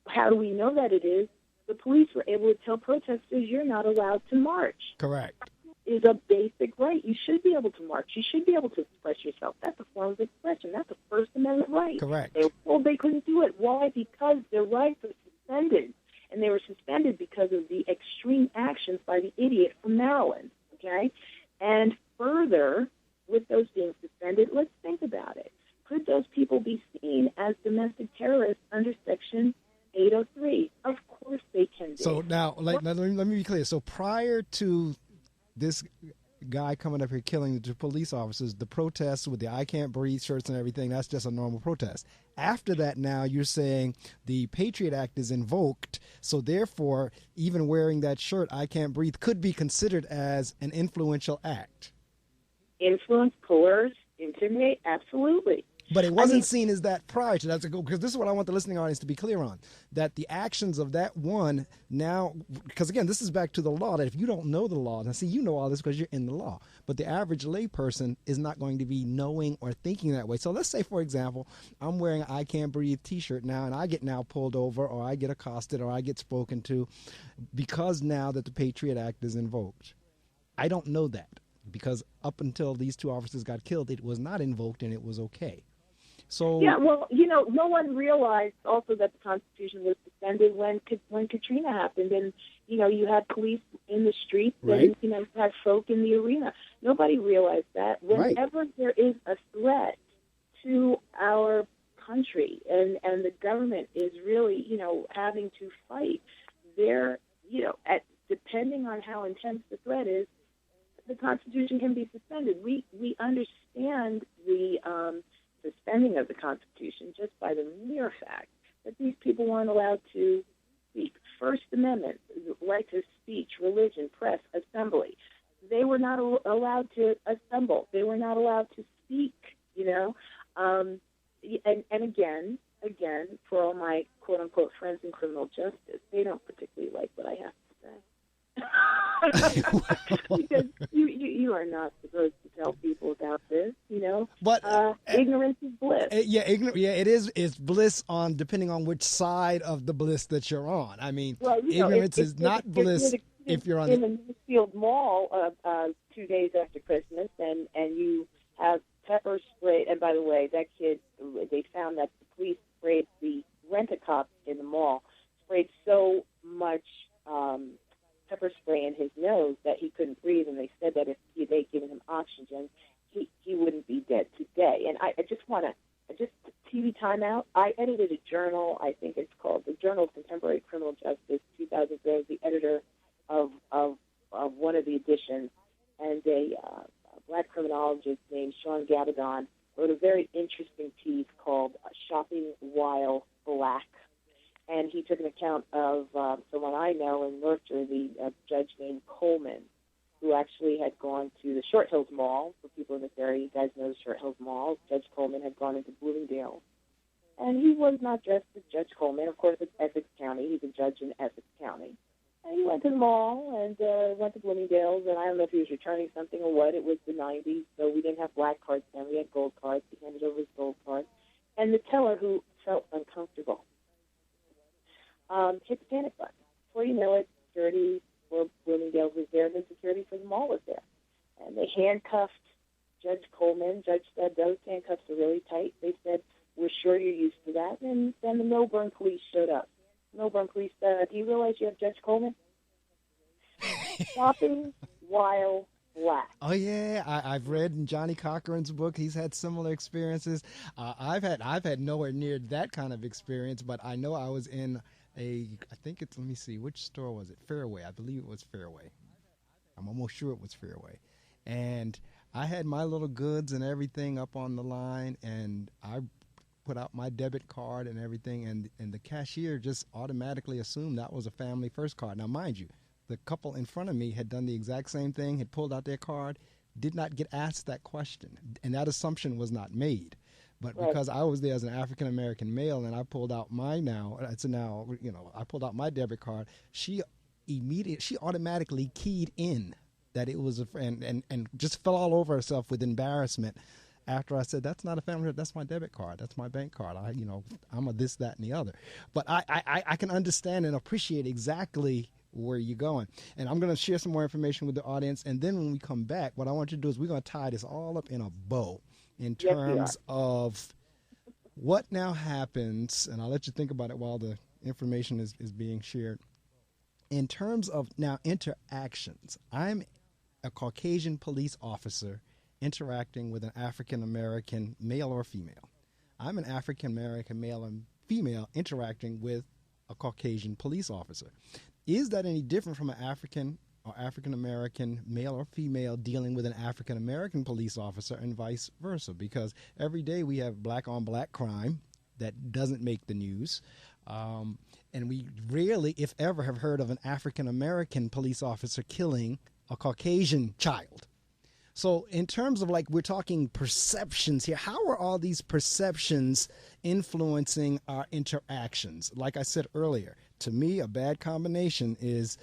How do we know that it is? The police were able to tell protesters, you're not allowed to march. Correct. Is a basic right. You should be able to march. You should be able to express yourself. That's a form of expression. That's a First Amendment right. Correct. They were told they couldn't do it. Why? Because their rights were suspended. And they were suspended because of the extreme actions by the idiot from Maryland. Okay? And further, with those being suspended, let's think about it. Could those people be seen as domestic terrorists under Section 803? Of course they can be. So now, let me be clear. So prior to this guy coming up here killing the two police officers, the protests with the I Can't Breathe shirts and everything, that's just a normal protest. After that, now you're saying the Patriot Act is invoked, so therefore even wearing that shirt, I Can't Breathe, could be considered as an influential act. Influence, coerce, intimidate, absolutely. But it wasn't seen as that prior to that, because this is what I want the listening audience to be clear on, that the actions of that one now, because again, this is back to the law, that if you don't know the law, now see, you know all this because you're in the law, but the average lay person is not going to be knowing or thinking that way. So let's say, for example, I'm wearing an I Can't Breathe t-shirt now, and I get now pulled over, or I get accosted, or I get spoken to, because now that the Patriot Act is invoked. I don't know that, because up until these two officers got killed, it was not invoked and it was okay. So yeah, well, no one realized also that the Constitution was suspended when Katrina happened, and you had police in the streets, right. And you had folk in the arena. Nobody realized that. Whenever there is a threat to our country, and the government is really having to fight, there depending on how intense the threat is, the Constitution can be suspended. We understand the suspending of the Constitution just by the mere fact that these people weren't allowed to speak. First Amendment, right to speech, religion, press, assembly. They were not allowed to assemble. They were not allowed to speak, And again, for all my quote-unquote friends in criminal justice, they don't particularly like what I have to say. Because you are not supposed to tell people about this, But ignorance is bliss. It is. It's bliss on depending on which side of the bliss that you're on. I mean, ignorance is not bliss if you're on in the Northfield Mall 2 days after Christmas, and you have pepper spray. And by the way, that kid, they found that the police sprayed the rent-a-cop in the mall, sprayed so much pepper spray in his nose that he couldn't breathe, and they said that if they'd given him oxygen, he wouldn't be dead today. And I just want to, TV timeout, I edited a journal, I think it's called the Journal of Contemporary Criminal Justice, 2003. I was the editor of one of the editions, and a black criminologist named Sean Gabaldon wrote a very interesting piece called Shopping While Black. And he took an account of someone I know in North Jersey, a judge named Coleman, who actually had gone to the Short Hills Mall. For people in this area, you guys know the Short Hills Mall. Judge Coleman had gone into Bloomingdale. And he was not dressed as Judge Coleman. Of course, it's Essex County. He's a judge in Essex County. And he went to the mall and went to Bloomingdale's, and I don't know if he was returning something or what. It was the 90s, so we didn't have black cards then. We had gold cards. He handed over his gold card. And the teller, who felt uncomfortable, hit the panic button. Before you know it, security for Bloomingdale's was there, and security for the mall was there. And they handcuffed Judge Coleman. Judge said, those handcuffs are really tight. They said, we're sure you're used to that. And then the Millburn police showed up. Millburn police said, do you realize you have Judge Coleman? Shopping while black. Oh yeah, I've read in Johnny Cochran's book. He's had similar experiences. I've had nowhere near that kind of experience, but I know I was in I think it's, let me see, which store was it? Fairway. I believe it was Fairway. I'm almost sure it was Fairway. And I had my little goods and everything up on the line, and I put out my debit card and everything, and the cashier just automatically assumed that was a Family First card. Now, mind you, the couple in front of me had done the exact same thing, had pulled out their card, did not get asked that question, and that assumption was not made. But because I was there as an African-American male and I pulled out I pulled out my debit card, she automatically keyed in that it was a friend and just fell all over herself with embarrassment after I said, that's not a family, that's my debit card, that's my bank card. I'm a this, that, and the other. But I can understand and appreciate exactly where you're going. And I'm going to share some more information with the audience. And then when we come back, what I want you to do is we're going to tie this all up in a bow in terms of what now happens, and I'll let you think about it while the information is being shared. In terms of now interactions, I'm a Caucasian police officer interacting with an African-American male or female. I'm an African-American male and female interacting with a Caucasian police officer. Is that any different from an African are African American, male or female, dealing with an African American police officer and vice versa, because every day we have black on black crime that doesn't make the news. And we rarely, if ever, have heard of an African American police officer killing a Caucasian child. So in terms of, like, we're talking perceptions here, how are all these perceptions influencing our interactions? Like I said earlier, to me, a bad combination is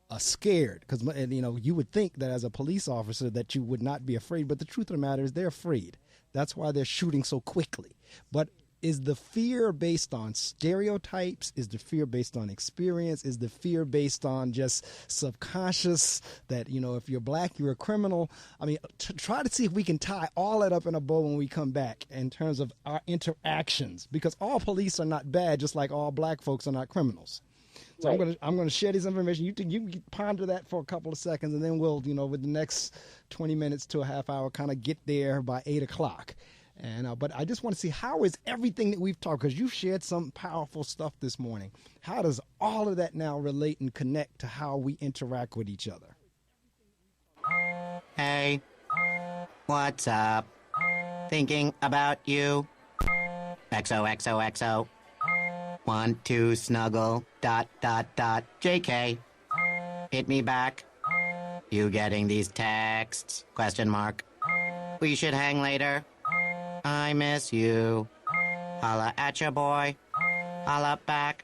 a scared, because, you know, you would think that as a police officer that you would not be afraid, but the truth of the matter is they're afraid. That's why they're shooting so quickly. But is the fear based on stereotypes? Is the fear based on experience? Is the fear based on just subconscious that, you know, if you're black, you're a criminal? I mean, try to see if we can tie all that up in a bow when we come back in terms of our interactions, because all police are not bad, just like all black folks are not criminals. So right. I'm going to share this information. You can ponder that for a couple of seconds, and then we'll, you know, with the next 20 minutes to a half hour, kind of get there by 8 o'clock. And but I just want to see, how is everything that we've talked, because you've shared some powerful stuff this morning, how does all of that now relate and connect to how we interact with each other? Hey, what's up? Thinking about you. XOXOXO. Want to snuggle. ... JK. Hit me back. You getting these texts? ? We should hang later. I miss you. Holla at ya, boy. Holla back.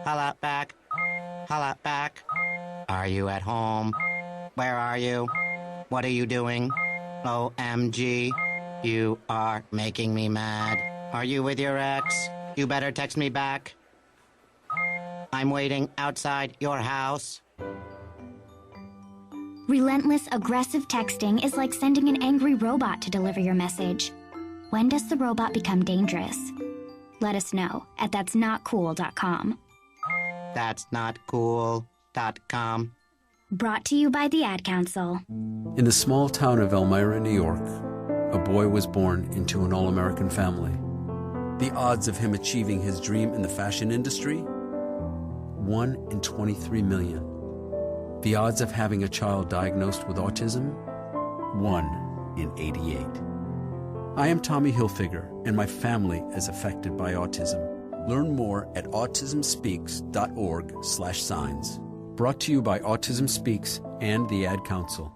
Holla back. Holla back. Are you at home? Where are you? What are you doing? OMG. You are making me mad. Are you with your ex? You better text me back. I'm waiting outside your house. Relentless, aggressive texting is like sending an angry robot to deliver your message. When does the robot become dangerous? Let us know at that'snotcool.com. That'snotcool.com. Brought to you by the Ad Council. In the small town of Elmira, New York, a boy was born into an all-American family. The odds of him achieving his dream in the fashion industry? 1 in 23 million. The odds of having a child diagnosed with autism? 1 in 88. I am Tommy Hilfiger, and my family is affected by autism. Learn more at autismspeaks.org/signs. Brought to you by Autism Speaks and the Ad Council.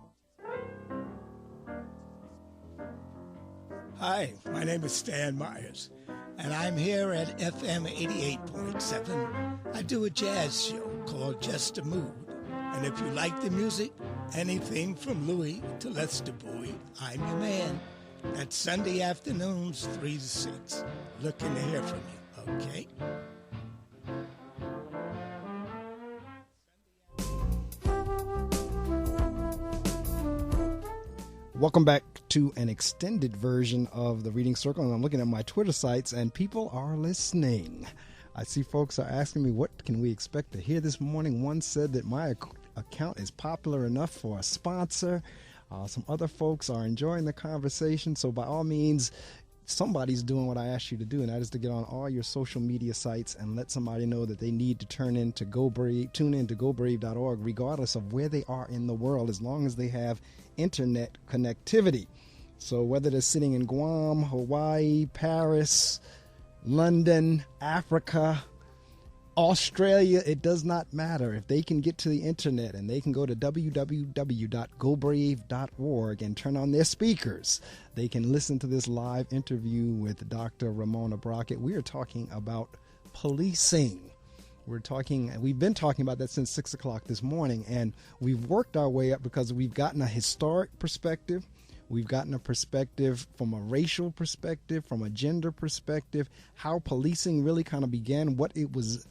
Hi, my name is Stan Myers, and I'm here at FM 88.7. I do a jazz show called Just a Mood. And if you like the music, anything from Louis to Lester Boyd, I'm your man. That's Sunday afternoons, 3 to 6. Looking to hear from you, okay? Welcome back to an extended version of the Reading Circle. And I'm looking at my Twitter sites, and people are listening. I see folks are asking me, what can we expect to hear this morning? One said that my account is popular enough for a sponsor. Some other folks are enjoying the conversation. So by all means, somebody's doing what I asked you to do, and that is to get on all your social media sites and let somebody know that they need to tune in to GoBrave.org, regardless of where they are in the world, as long as they have internet connectivity. So whether they're sitting in Guam, Hawaii, Paris, London, Africa, Australia, it does not matter. If they can get to the internet and they can go to www.gobrave.org and turn on their speakers, they can listen to this live interview with Dr. Ramona Brockett. We are talking about policing. We've been talking about that since 6 o'clock this morning, and we've worked our way up because we've gotten a historic perspective. We've gotten a perspective from a racial perspective, from a gender perspective, how policing really kind of began, what it was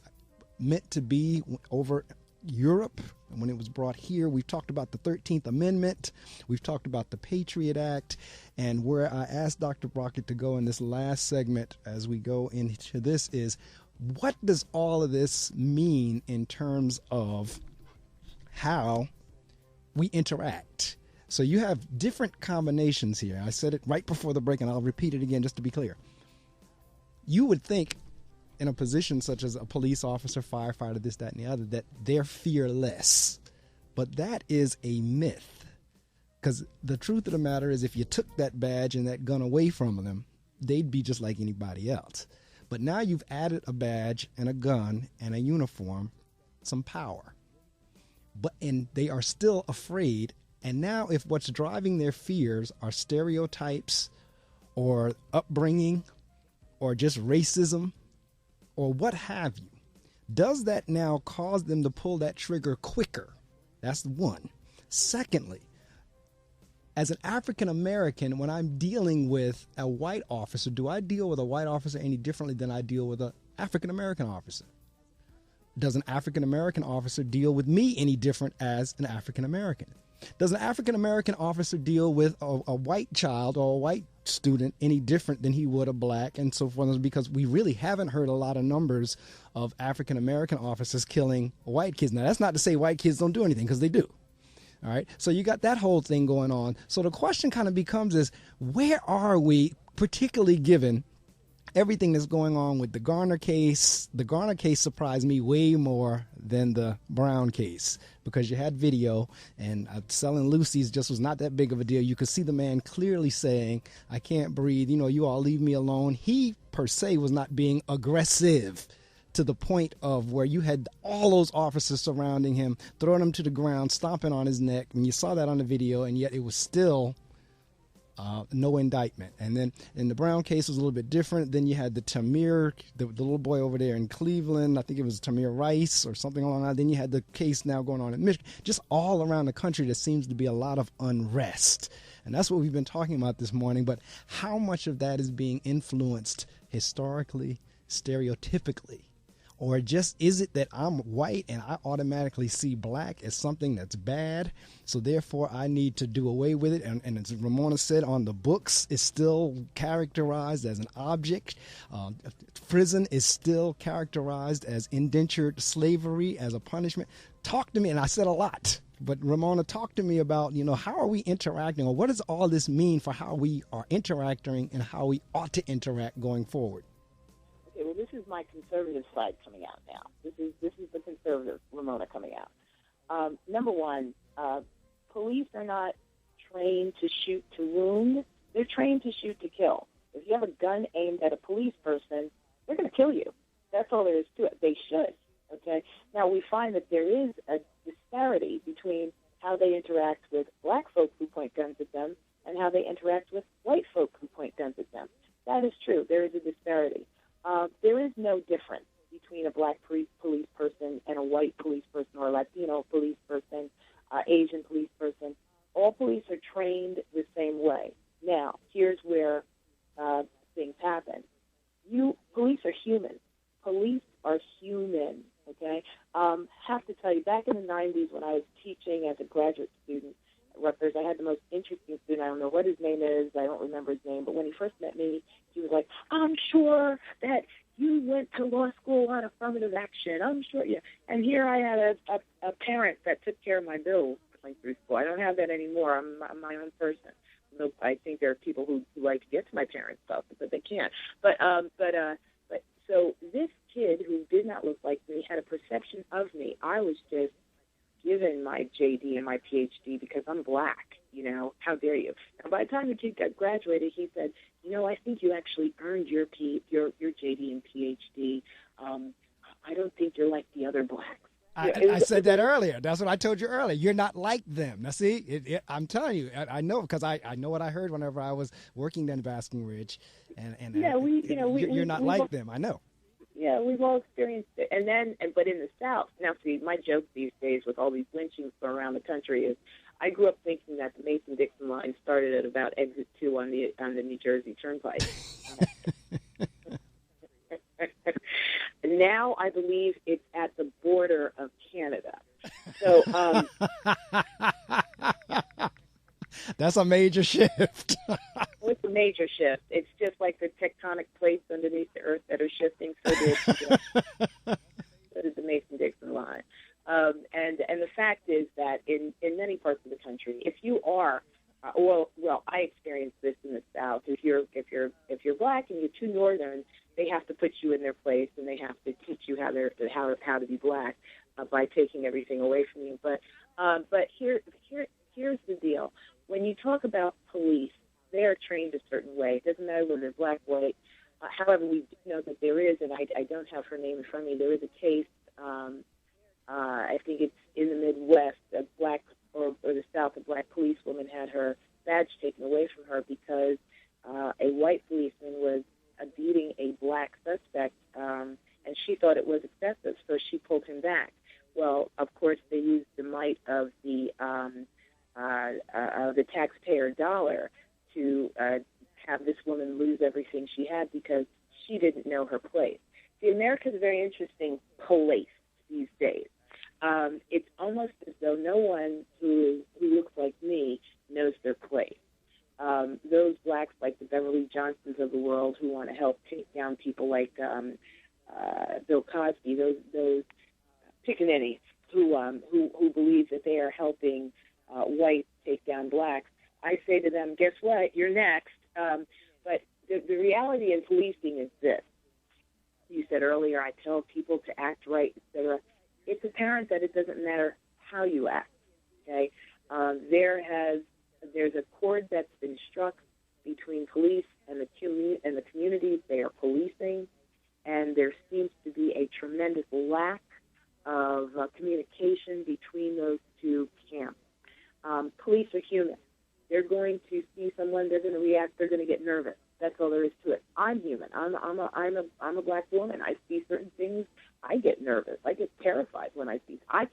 meant to be over Europe when it was brought here. We've talked about the 13th Amendment. We've talked about the Patriot Act, and where I asked Dr. Brockett to go in this last segment as we go into this is, what does all of this mean in terms of how we interact? So you have different combinations here. I said it right before the break, and I'll repeat it again just to be clear. You would think in a position such as a police officer, firefighter, this, that, and the other, that they're fearless. But that is a myth. Because the truth of the matter is if you took that badge and that gun away from them, they'd be just like anybody else. But now you've added a badge and a gun and a uniform, some power. And they are still afraid. And now if what's driving their fears are stereotypes or upbringing or just racism or what have you, does that now cause them to pull that trigger quicker? That's one. Secondly, as an African American, when I'm dealing with a white officer, do I deal with a white officer any differently than I deal with an African American officer? Does an African American officer deal with me any different as an African American? Does an African American officer deal with a white child or a white student any different than he would a black and so forth? Because we really haven't heard a lot of numbers of African American officers killing white kids. Now, that's not to say white kids don't do anything, because they do. All right. So you got that whole thing going on. So the question kind of becomes is, where are we, particularly given everything that's going on with the Garner case? The Garner case surprised me way more than the Brown case, because you had video, and selling Lucy's just was not that big of a deal. You could see the man clearly saying, I can't breathe. You all leave me alone. He per se was not being aggressive to the point of where you had all those officers surrounding him, throwing him to the ground, stomping on his neck. And you saw that on the video, and yet it was still no indictment. And then in the Brown case was a little bit different. Then you had the Tamir, the little boy over there in Cleveland. I think it was Tamir Rice or something along that. Then you had the case now going on in Michigan. Just all around the country, there seems to be a lot of unrest. And that's what we've been talking about this morning. But how much of that is being influenced historically, stereotypically? Or just is it that I'm white and I automatically see black as something that's bad, so therefore I need to do away with it? And as Ramona said, on the books, it's still characterized as an object. Prison is still characterized as indentured slavery, as a punishment. Talk to me, and I said a lot, but Ramona, talk to me about, how are we interacting, or what does all this mean for how we are interacting and how we ought to interact going forward? Okay, well, this is my conservative side coming out now. This is the conservative Ramona coming out. Number one, police are not trained to shoot to wound. They're trained to shoot to kill. If you have a gun aimed at a police person, they're going to kill you. That's all there is to it. They should. Okay. Now we find that there is a disparity between how they interact with black folk who point guns at them and how they interact with white folk who point guns at them. That is true. There is a disparity. There is no difference between a black police person and a white police person, or a Latino police person, Asian police person. All police are trained the same way. Now, here's where things happen. Police are human. Police are human, okay? Have to tell you, back in the 90s when I was teaching as a graduate student at Rutgers, I had the most interesting student. I don't know what his name is. I don't remember his name. But when he first met me, he was like, I'm sure that you went to law school on affirmative action. I'm sure. Yeah. And here I had a parent that took care of my bills going through school. I don't have that anymore. I'm my own person. I think there are people who like to get to my parents' stuff, but they can't. But so this kid who did not look like me had a perception of me. I was just given my JD and my PhD because I'm black. How dare you? And by the time the kid got graduated, he said, I think you actually earned your JD and PhD. I don't think you're like the other blacks. I said that earlier. That's what I told you earlier. You're not like them. Now, see, I'm telling you, I know, because I know what I heard whenever I was working down in Basking Ridge, and you're not like them. I know. Yeah, we've all experienced it. But in the South, now see, my joke these days with all these lynchings around the country is, I grew up thinking that the Mason-Dixon line started at about exit 2 on the New Jersey Turnpike. Now I believe it's at the border of Canada. So that's a major shift. It's a major shift. It's just like the tectonic plates underneath the earth that are shifting. So did the Mason-Dixon line. And the fact is that in many parts of the country, if you are I experienced this in the South. If you're black and you're too northern, they have to put you in their place and they have to teach you how to be black. by taking everything away from you. But here's the deal. When you talk about police, they are trained a certain way. It doesn't matter whether they're black, white. However, we do know that there is, and I don't have her name in front of me, there is a case, I think it's in the Midwest, a black, or the South, a black policewoman had her badge taken away from her because a white policeman was beating a black suspect, and she thought it was excessive, so she pulled him back. Well, of course, they used the might of the taxpayer dollar to have this woman lose everything she had because she didn't know her place. See, America is a very interesting place these days. It's almost as though no one who looks like me knows their place. Those blacks like the Beverly Johnsons of the world who want to help take down people like Bill Cosby, those pickaninnies who believe that they are helping whites take down blacks, I say to them, guess what? You're next. But the reality in policing is this. You said earlier, I tell people to act right, etc. It's apparent that it doesn't matter how you act. Okay, there's a chord that's been struck between police and the communities they are policing, and there seems to be a tremendous lack of communication between those two camps. Police are human. They're going to see someone, they're going to react, they're going to get nervous. That's all there is to it. I'm human. I'm a black woman. I see certain things. I get nervous. I get terrified when I see. I'm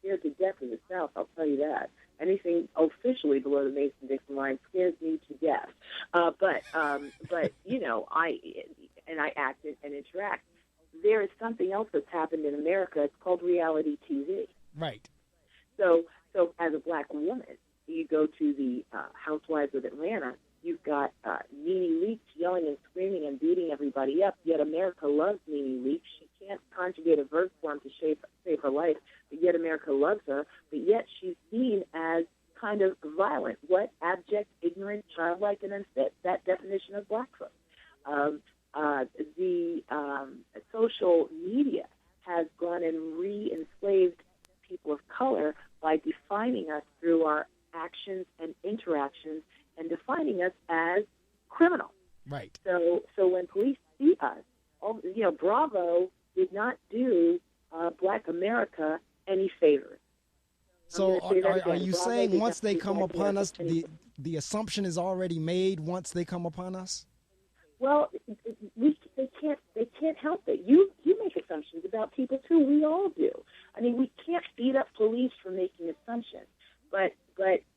scared to death in the South. I'll tell you that. Anything officially below the Mason-Dixon line scares me to death. But you know, I act and interact. There is something else that's happened in America. It's called reality TV. Right. So as a black woman, you go to the Housewives of Atlanta. You've got Nene Leakes yelling and screaming and beating everybody up, yet America loves Nene Leakes. She can't conjugate a verb form to save her life, but yet America loves her, but yet she's seen as kind of violent. What? Abject, ignorant, childlike, and unfit. That definition of black folk. The social media has gone and re-enslaved people of color by defining us through our actions and interactions and defining us as criminal. Right. So when police see us, Bravo did not do Black America any favors. So are you saying once they come upon us, the assumption is already made once they come upon us? Well, they can't help it. You make assumptions about people too. We all do. I mean, we can't beat up police for making assumptions, but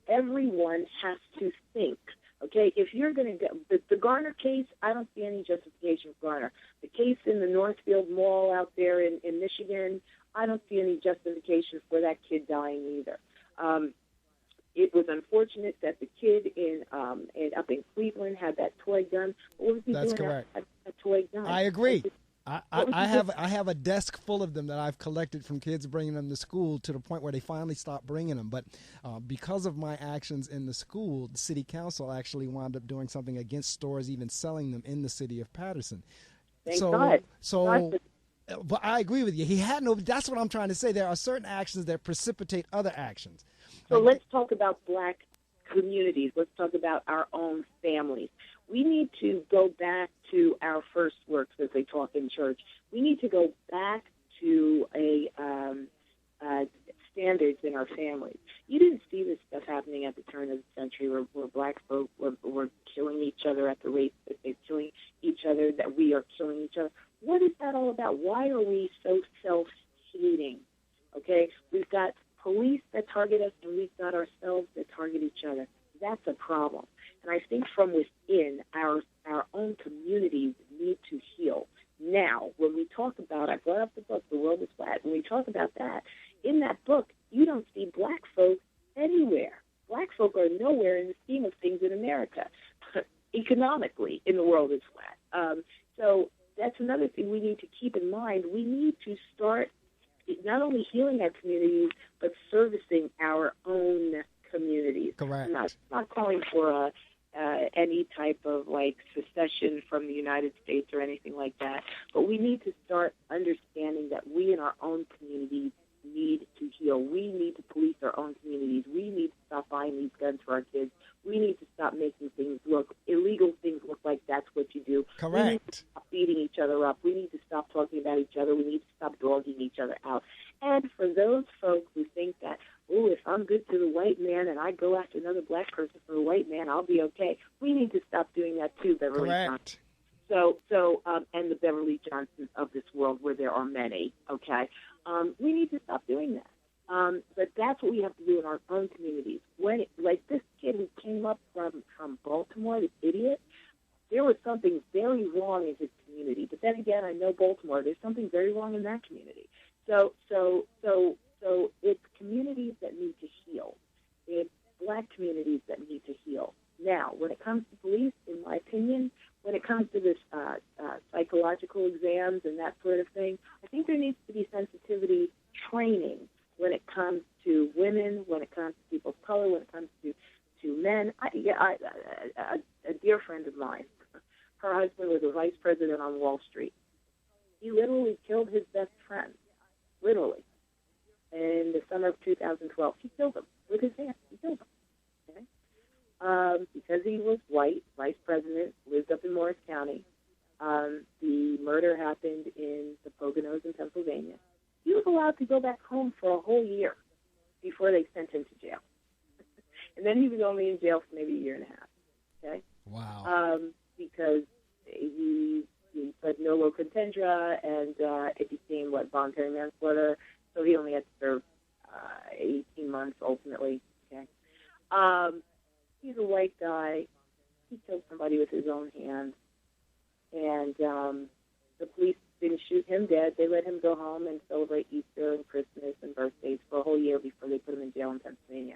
everyone has to think. Okay, if you're going to go the Garner case, I don't see any justification for Garner. The case in the Northfield Mall out there in Michigan, I don't see any justification for that kid dying either. It was unfortunate that the kid up in Cleveland had that toy gun. What was he That's doing? Correct. A toy gun. I agree. I have a desk full of them that I've collected from kids bringing them to school to the point where they finally stopped bringing them. But because of my actions in the school, the city council actually wound up doing something against stores even selling them in the city of Patterson. Thank God. But I agree with you. He had no. That's what I'm trying to say. There are certain actions that precipitate other actions. So let's talk about black communities. Let's talk about our own families. We need to go back to our first works, as they talk in church. We need to go back to standards in our families. You didn't see this stuff happening at the turn of the century where black folk were killing each other at the rate that they're killing each other, that we are killing each other. What is that all about? Why are we so self-hating? Okay? We've got police that target us, and we've got ourselves that target each other. That's a problem. And I think from within, our own communities need to heal. Now, when we talk about, I brought up the book, The World is Flat. When we talk about that, in that book, you don't see black folk anywhere. Black folk are nowhere in the scheme of things in America. Economically, in The World is Flat. So that's another thing we need to keep in mind. We need to start not only healing our communities, but servicing our own communities. Correct. I'm not calling for any type of like secession from the United States or anything like that. But we need to start understanding that we in our own communities need to heal. We need to police our own communities. We need to stop buying these guns for our kids. We need to stop making illegal things look like that's what you do. Correct. We need to stop beating each other up. We need to stop talking about each other. We need to stop dogging each other out. And for those folks who think that, oh, if I'm good to the white man and I go after another black person for the white man, I'll be okay. We need to stop doing that too, Beverly Johnson. And the Beverly Johnsons of this world, where there are many, okay? We need to stop doing that. But that's what we have to do in our own communities. Like this kid who came up from Baltimore, this idiot, there was something very wrong in his community. But then again, I know Baltimore. There's something very wrong in that community. So it's communities that need to heal. It's black communities that need to heal. Now, when it comes to police, in my opinion, when it comes to this psychological exams and that sort of thing, I think there needs to be sensitivity training when it comes to women, when it comes to people of color, when it comes to men. A dear friend of mine, her husband was a vice president on Wall Street. He literally killed his best friend, literally, in the summer of 2012. He killed him with his hand. He killed him. Because he was white, vice president, lived up in Morris County. The murder happened in the Poconos in Pennsylvania. He was allowed to go back home for a whole year before they sent him to jail. And then he was only in jail for maybe a year and a half. Okay? Wow. Because he pled nolo contendere, and it became, voluntary manslaughter. So he only had to serve 18 months ultimately. Okay? He's a white guy. He killed somebody with his own hand. And the police didn't shoot him dead. They let him go home and celebrate Easter and Christmas and birthdays for a whole year before they put him in jail in Pennsylvania.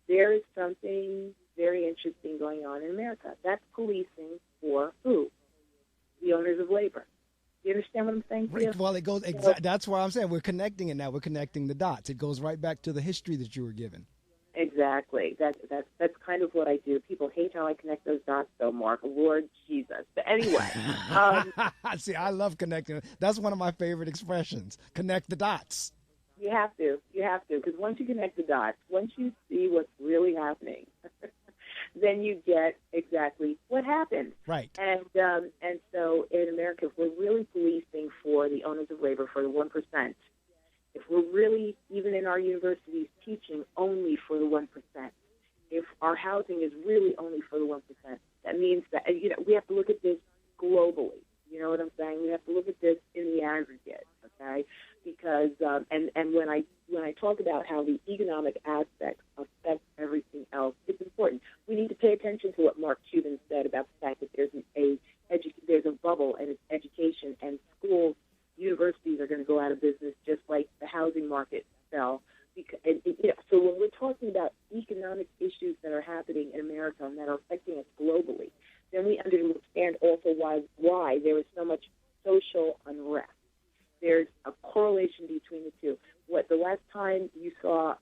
There is something very interesting going on in America. That's policing for who? The owners of labor. You understand what I'm saying? Right. Well, it goes. That's why I'm saying we're connecting it now. We're connecting the dots. It goes right back to the history that you were given. Exactly. That's kind of what I do. People hate how I connect those dots, though, Mark. Lord Jesus. But anyway. See, I love connecting. That's one of my favorite expressions. Connect the dots. You have to. Because once you connect the dots, once you see what's really happening, then you get exactly what happened. Right. And so in America, if we're really policing for the owners of labor, for the 1%, if we're really, even in our universities, teaching only for the 1%, if our housing is really only for the 1%, that means that we have to look at this globally. You know what I'm saying? We have to look at this in the aggregate, okay? Because and when I talk about how the economic aspects affect everything else, it's important. We need to pay attention to what Mark Cuban said about the fact that there's a bubble, and it's education and schools. Universities are going to go out of business just like the housing market fell. So when we're talking about economic issues that are happening in America and that are affecting us globally, then we understand also why there is so much social unrest. There's a correlation between the two. The last time you saw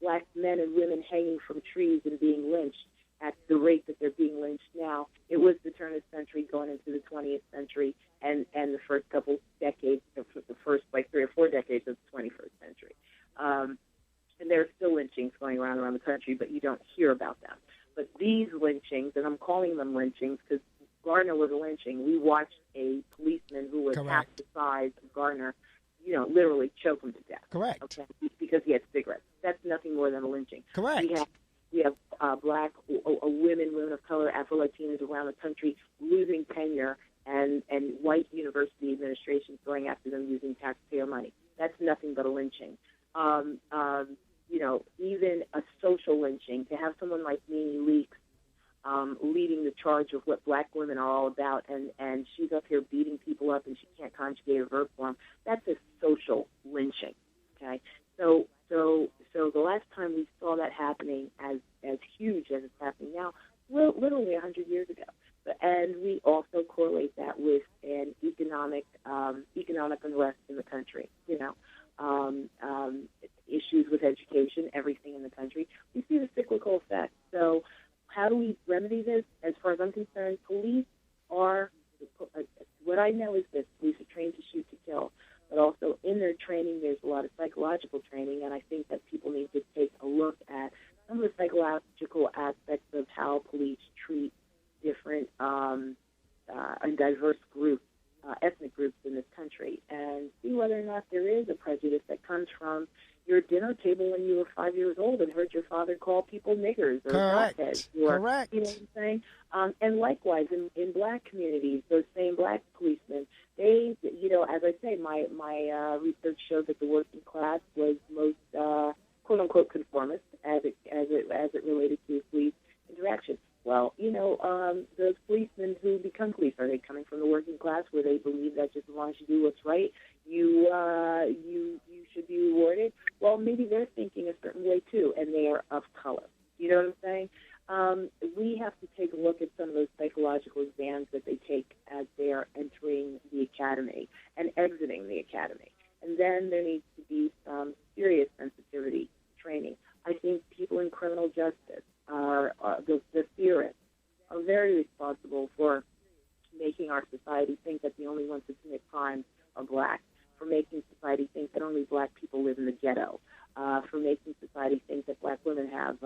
black men and women hanging from trees and being lynched at the rate that they're being lynched now, it was the turn of the century going into the 20th century and the first couple decades, the first 3 or 4 decades of the 21st century. And there are still lynchings going around the country, but you don't hear about them. But these lynchings, and I'm calling them lynchings because Garner was a lynching. We watched a policeman who was half the size of Garner, literally choke him to death. Correct. Okay? Because he had cigarettes. That's nothing more than a lynching. Correct. We have black women of color, Afro-Latinos around the country losing tenure, and white university administrations going after them using taxpayer money. That's nothing but a lynching. Even a social lynching, to have someone like Nene Leakes leading the charge of what black women are all about, and she's up here beating people up and she can't conjugate a verb form, that's a social lynching, okay? So the last time we saw that happening as huge as it's happening now, literally 100 years ago. And we also correlate that with an economic unrest in the country, issues with education, everything in the country. We see the cyclical effect. So how do we remedy this? As far as I'm concerned, police are, what I know is this, police are trained to shoot to kill, but also in their training there's a lot of psychological training, and I think that people need to take a look at some of the psychological aspects of how police treat different and diverse groups, ethnic groups in this country, and see whether or not there is a prejudice that comes from your dinner table when you were 5 years old and heard your father call people niggers or blockheads. Correct. You know what I'm saying? And likewise, in black communities, those same black policemen, they, you know, as I say, my research showed that the working class was most quote unquote conformist as it related to police interaction. Well, you know, those policemen who become police, are they coming from the working class where they believe that just as long as you do what's right, you should be rewarded? Well, maybe they're thinking a certain way too, and they are of color. You know what I'm saying? We have to take a look at some of those psychological exams that they take as they're entering the academy and exiting the academy. And then there needs to be some serious sensitivity training. I think people in criminal justice are the theorists are very responsible for making our society think that the only ones who commit crimes are black, for making society think that only black people live in the ghetto, for making society think that black women have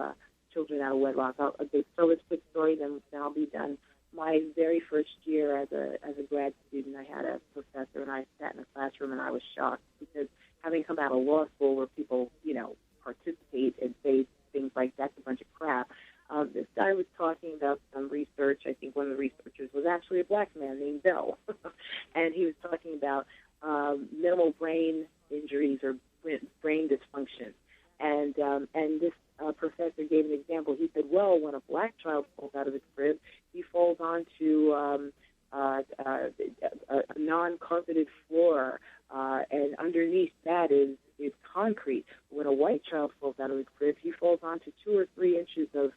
children out of wedlock. I'll tell this quick story, then I'll be done. My very first year as a grad student, I had a professor, and I sat in a classroom, and I was shocked because having come out of law school where people, you know, participate and say things like that's a bunch of crap. This guy was talking about some research. I think one of the researchers was actually a black man named Bill, and he was talking about minimal brain injuries or brain dysfunction. And this professor gave an example. He said, well, when a black child falls out of his crib, he falls onto a non-carpeted floor, and underneath that is concrete. When a white child falls out of his crib, he falls onto 2 or 3 inches of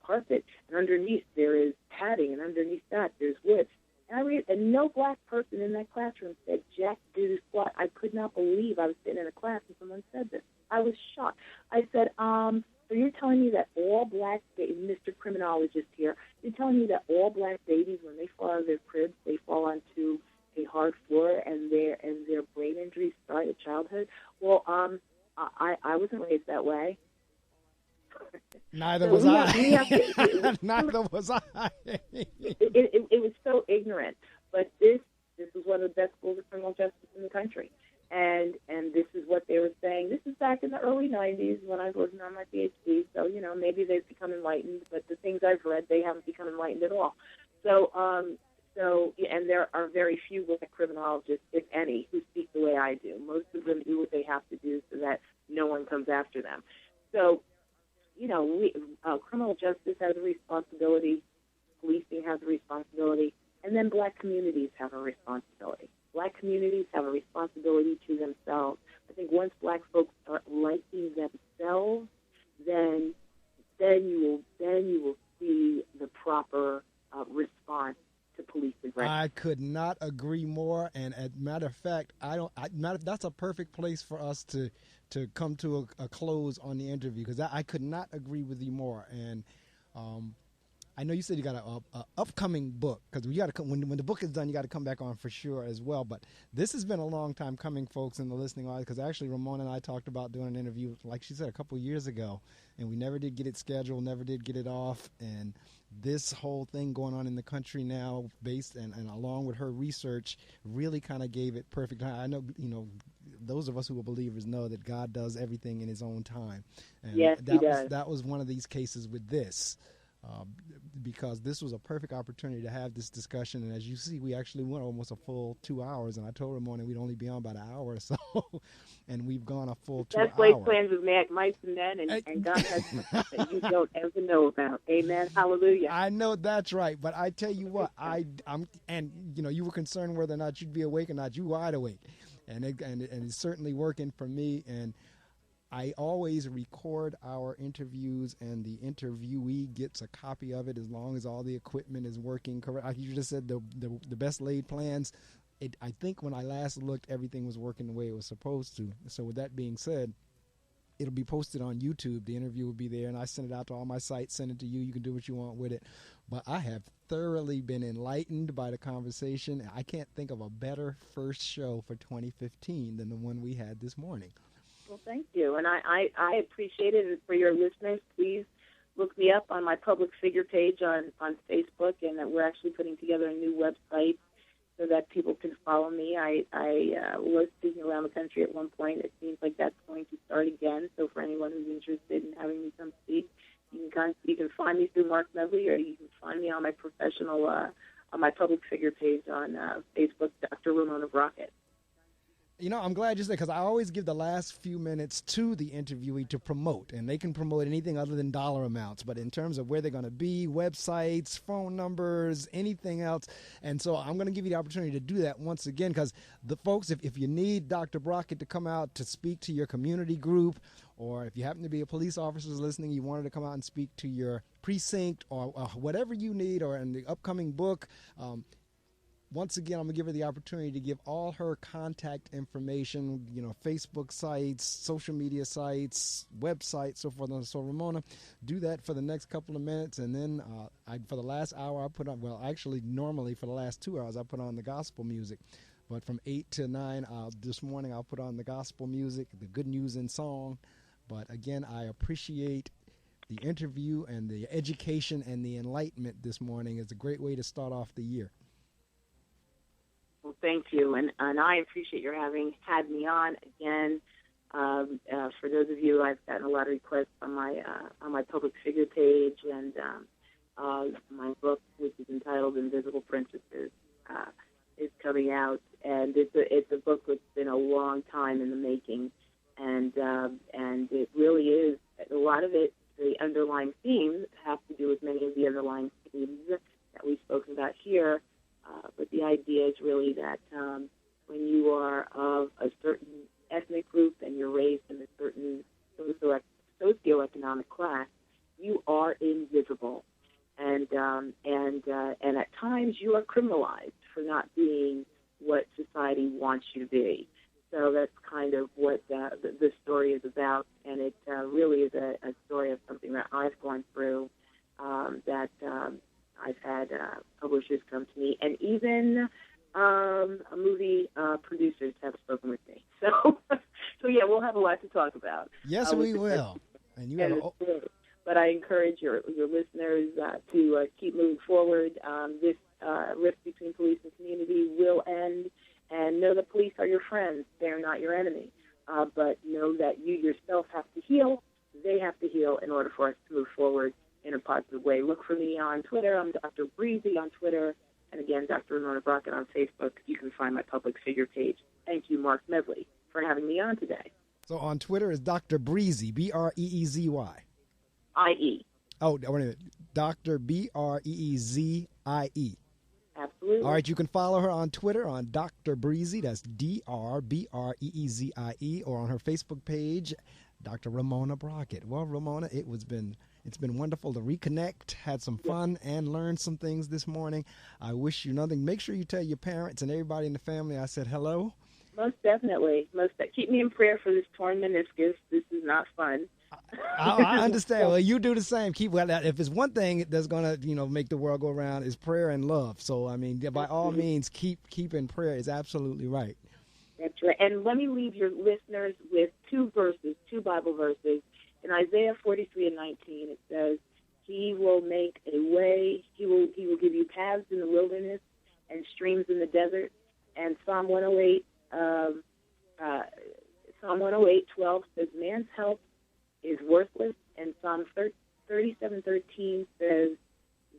carpet, and underneath there is padding, and underneath that there's wood. And no black person in that classroom said jack do squat. I could not believe I was sitting in a class and someone said this. I was shocked. I said, so you're telling me that all black Mr. Criminologist here, you're telling me that all black babies, when they fall out of their cribs, they fall onto a hard floor and their brain injuries start at childhood? Well, I wasn't raised that way. Neither was I. Neither was I. It was so ignorant. But this is one of the best schools of criminal justice in the country. And this is what they were saying. This is back in the early 90s when I was working on my PhD. So, you know, maybe they've become enlightened, but the things I've read, they haven't become enlightened at all. So, and there are very few black criminologists, if any, who speak the way I do. Most of them do what they have to do so that no one comes after them. So, you know, criminal justice has a responsibility, policing has a responsibility, and then black communities have a responsibility. Black communities have a responsibility to themselves. I think once black folks start liking themselves, then you will see the proper response to police aggression. I could not agree more. And as a matter of fact, that's a perfect place for us to come to a close on the interview, because I could not agree with you more. And I know you said you got a upcoming book, because you got to come when the book is done. You got to come back on for sure as well. But this has been a long time coming, folks, in the listening audience, because actually Ramona and I talked about doing an interview, like she said, a couple years ago, and we never did get it scheduled, never did get it off. And this whole thing going on in the country now, based and along with her research, really kind of gave it perfect time. I know, you know, those of us who are believers know that God does everything in His own time. And yes, He does. That was one of these cases with this. Because this was a perfect opportunity to have this discussion. And as you see, we actually went almost a full 2 hours. And I told Ramona we'd only be on about an hour or so. And we've gone a full 2 hours. That's laid plans with mice and men, and God has something that you don't ever know about. Amen. Hallelujah. I know that's right. But I tell you what, I'm and you know, you were concerned whether or not you'd be awake or not. You wide awake. And it's certainly working for me. And I always record our interviews, and the interviewee gets a copy of it as long as all the equipment is working correct. Like you just said, the best laid plans. I think when I last looked, everything was working the way it was supposed to. So with that being said, it'll be posted on YouTube. The interview will be there, and I send it out to all my sites, send it to you. You can do what you want with it. But I have thoroughly been enlightened by the conversation. I can't think of a better first show for 2015 than the one we had this morning. Well, thank you. And I appreciate it. And for your listeners, please look me up on my public figure page on Facebook, and that we're actually putting together a new website so that people can follow me. I was speaking around the country at one point. It seems like that's going to start again. So for anyone who's interested in having me come speak, you can find me through Marc Medley, or you can find me on my professional, on my public figure page on Facebook, Dr. Ramona Brockett. You know, I'm glad you said, because I always give the last few minutes to the interviewee to promote, and they can promote anything other than dollar amounts, but in terms of where they're going to be, websites, phone numbers, anything else. And so I'm going to give you the opportunity to do that once again, because the folks, if you need Dr. Brockett to come out to speak to your community group, or if you happen to be a police officer listening, you wanted to come out and speak to your precinct, or whatever you need, or in the upcoming book, once again, I'm going to give her the opportunity to give all her contact information, you know, Facebook sites, social media sites, websites, so forth. So, Ramona, do that for the next couple of minutes. And then for the last hour, I put on, well, actually, normally for the last 2 hours, I put on the gospel music. But from 8 to 9 this morning, I'll put on the gospel music, the good news in song. But again, I appreciate the interview and the education and the enlightenment this morning. It's a great way to start off the year. Well, thank you, and I appreciate your having had me on again. For those of you, I've gotten a lot of requests on my public figure page, and my book, which is entitled Invisible Princesses, is coming out, and it's a book that's been a long time in the making, and it really is, a lot of it, the underlying themes have to do with many of the underlying themes that we've spoken about here. But the idea is really that when you are of a certain ethnic group and you're raised in a certain socioeconomic class, you are invisible, and at times you are criminalized for not being what society wants you to be. So that's kind of what the story is about, and it really is a story of something that I've gone through, that I've had publishers come to me, and even movie producers have spoken with me. So yeah, we'll have a lot to talk about. Yes, we will. And you have but I encourage your listeners to keep moving forward. This rift between police and community will end, and know that police are your friends. They are not your enemy. But know that you yourself have to heal. They have to heal in order for us to move forward in a positive way. Look for me on Twitter. I'm Dr. Breezy on Twitter. And again, Dr. Ramona Brockett on Facebook. You can find my public figure page. Thank you, Marc Medley, for having me on today. So on Twitter is Dr. Breezy, Breezy. I-E. Oh, wait a minute. Dr. Breezie. Absolutely. All right, you can follow her on Twitter on Dr. Breezy. That's Drbreezie, or on her Facebook page, Dr. Ramona Brockett. Well, Ramona, it's been wonderful to reconnect, had some fun, and learn some things this morning. I wish you nothing. Make sure you tell your parents and everybody in the family I said hello. Most definitely. Keep me in prayer for this torn meniscus. This is not fun. I understand. Well, you do the same. If it's one thing that's going to, make the world go around, is prayer and love. So, I mean, by all means, keep in prayer is absolutely right. That's right. And let me leave your listeners with two Bible verses. In Isaiah 43:19, it says, "He will make a way. He will give you paths in the wilderness and streams in the desert." And Psalm 108:12 says, "Man's help is worthless." And Psalm 37:13 says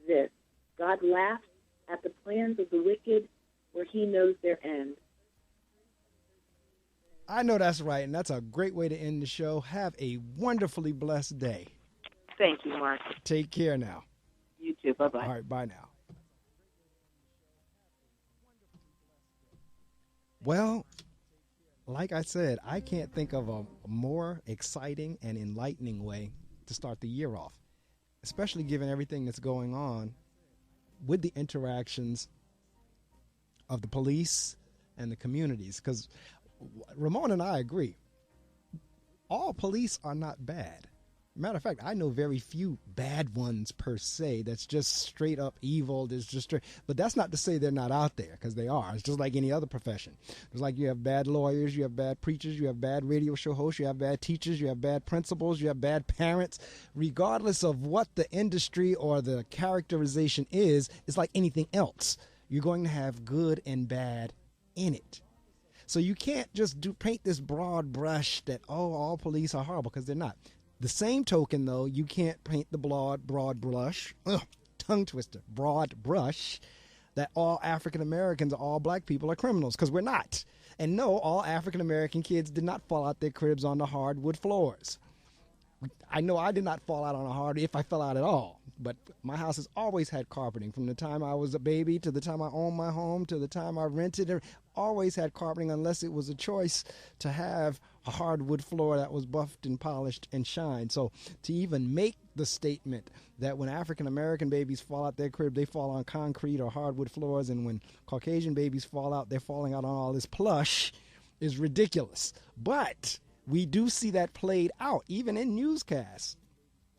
this, "God laughs at the plans of the wicked, for He knows their end." I know that's right, and that's a great way to end the show. Have a wonderfully blessed day. Thank you, Mark. Take care now. You too. Bye-bye. All right, bye now. Well, like I said, I can't think of a more exciting and enlightening way to start the year off, especially given everything that's going on with the interactions of the police and the communities, because Ramona and I agree. all police are not bad. Matter of fact, I know very few bad ones per se. That's just straight up evil. There's just straight, but that's not to say they're not out there, because they are. It's just like any other profession. It's like you have bad lawyers, you have bad preachers, you have bad radio show hosts, you have bad teachers, you have bad principals, you have bad parents. Regardless of what the industry or the characterization is, it's like anything else. You're going to have good and bad in it. So you can't just paint this broad brush that, oh, all police are horrible, because they're not. The same token, though, you can't paint the broad brush, tongue twister, broad brush, that all African Americans or all black people are criminals, because we're not. And no, all African American kids did not fall out their cribs on the hardwood floors. I know I did not fall out on a hard, if I fell out at all. But my house has always had carpeting. From the time I was a baby to the time I owned my home to the time I rented it, always had carpeting, unless it was a choice to have a hardwood floor that was buffed and polished and shined. So to even make the statement that when African American babies fall out their crib, they fall on concrete or hardwood floors, and when Caucasian babies fall out, they're falling out on all this plush, is ridiculous. But we do see that played out even in newscasts.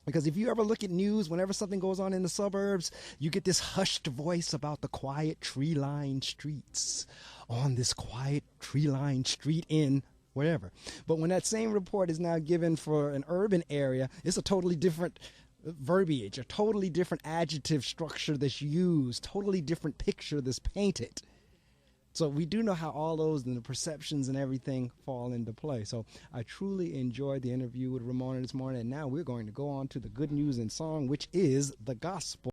Because if you ever look at news, whenever something goes on in the suburbs, you get this hushed voice about the quiet tree-lined streets. On this quiet tree-lined street in wherever. But when that same report is now given for an urban area, it's a totally different verbiage, a totally different adjective structure that's used, totally different picture that's painted. So we do know how all those and the perceptions and everything fall into play. So I truly enjoyed the interview with Ramona this morning. And now we're going to go on to the good news in song, which is the gospel.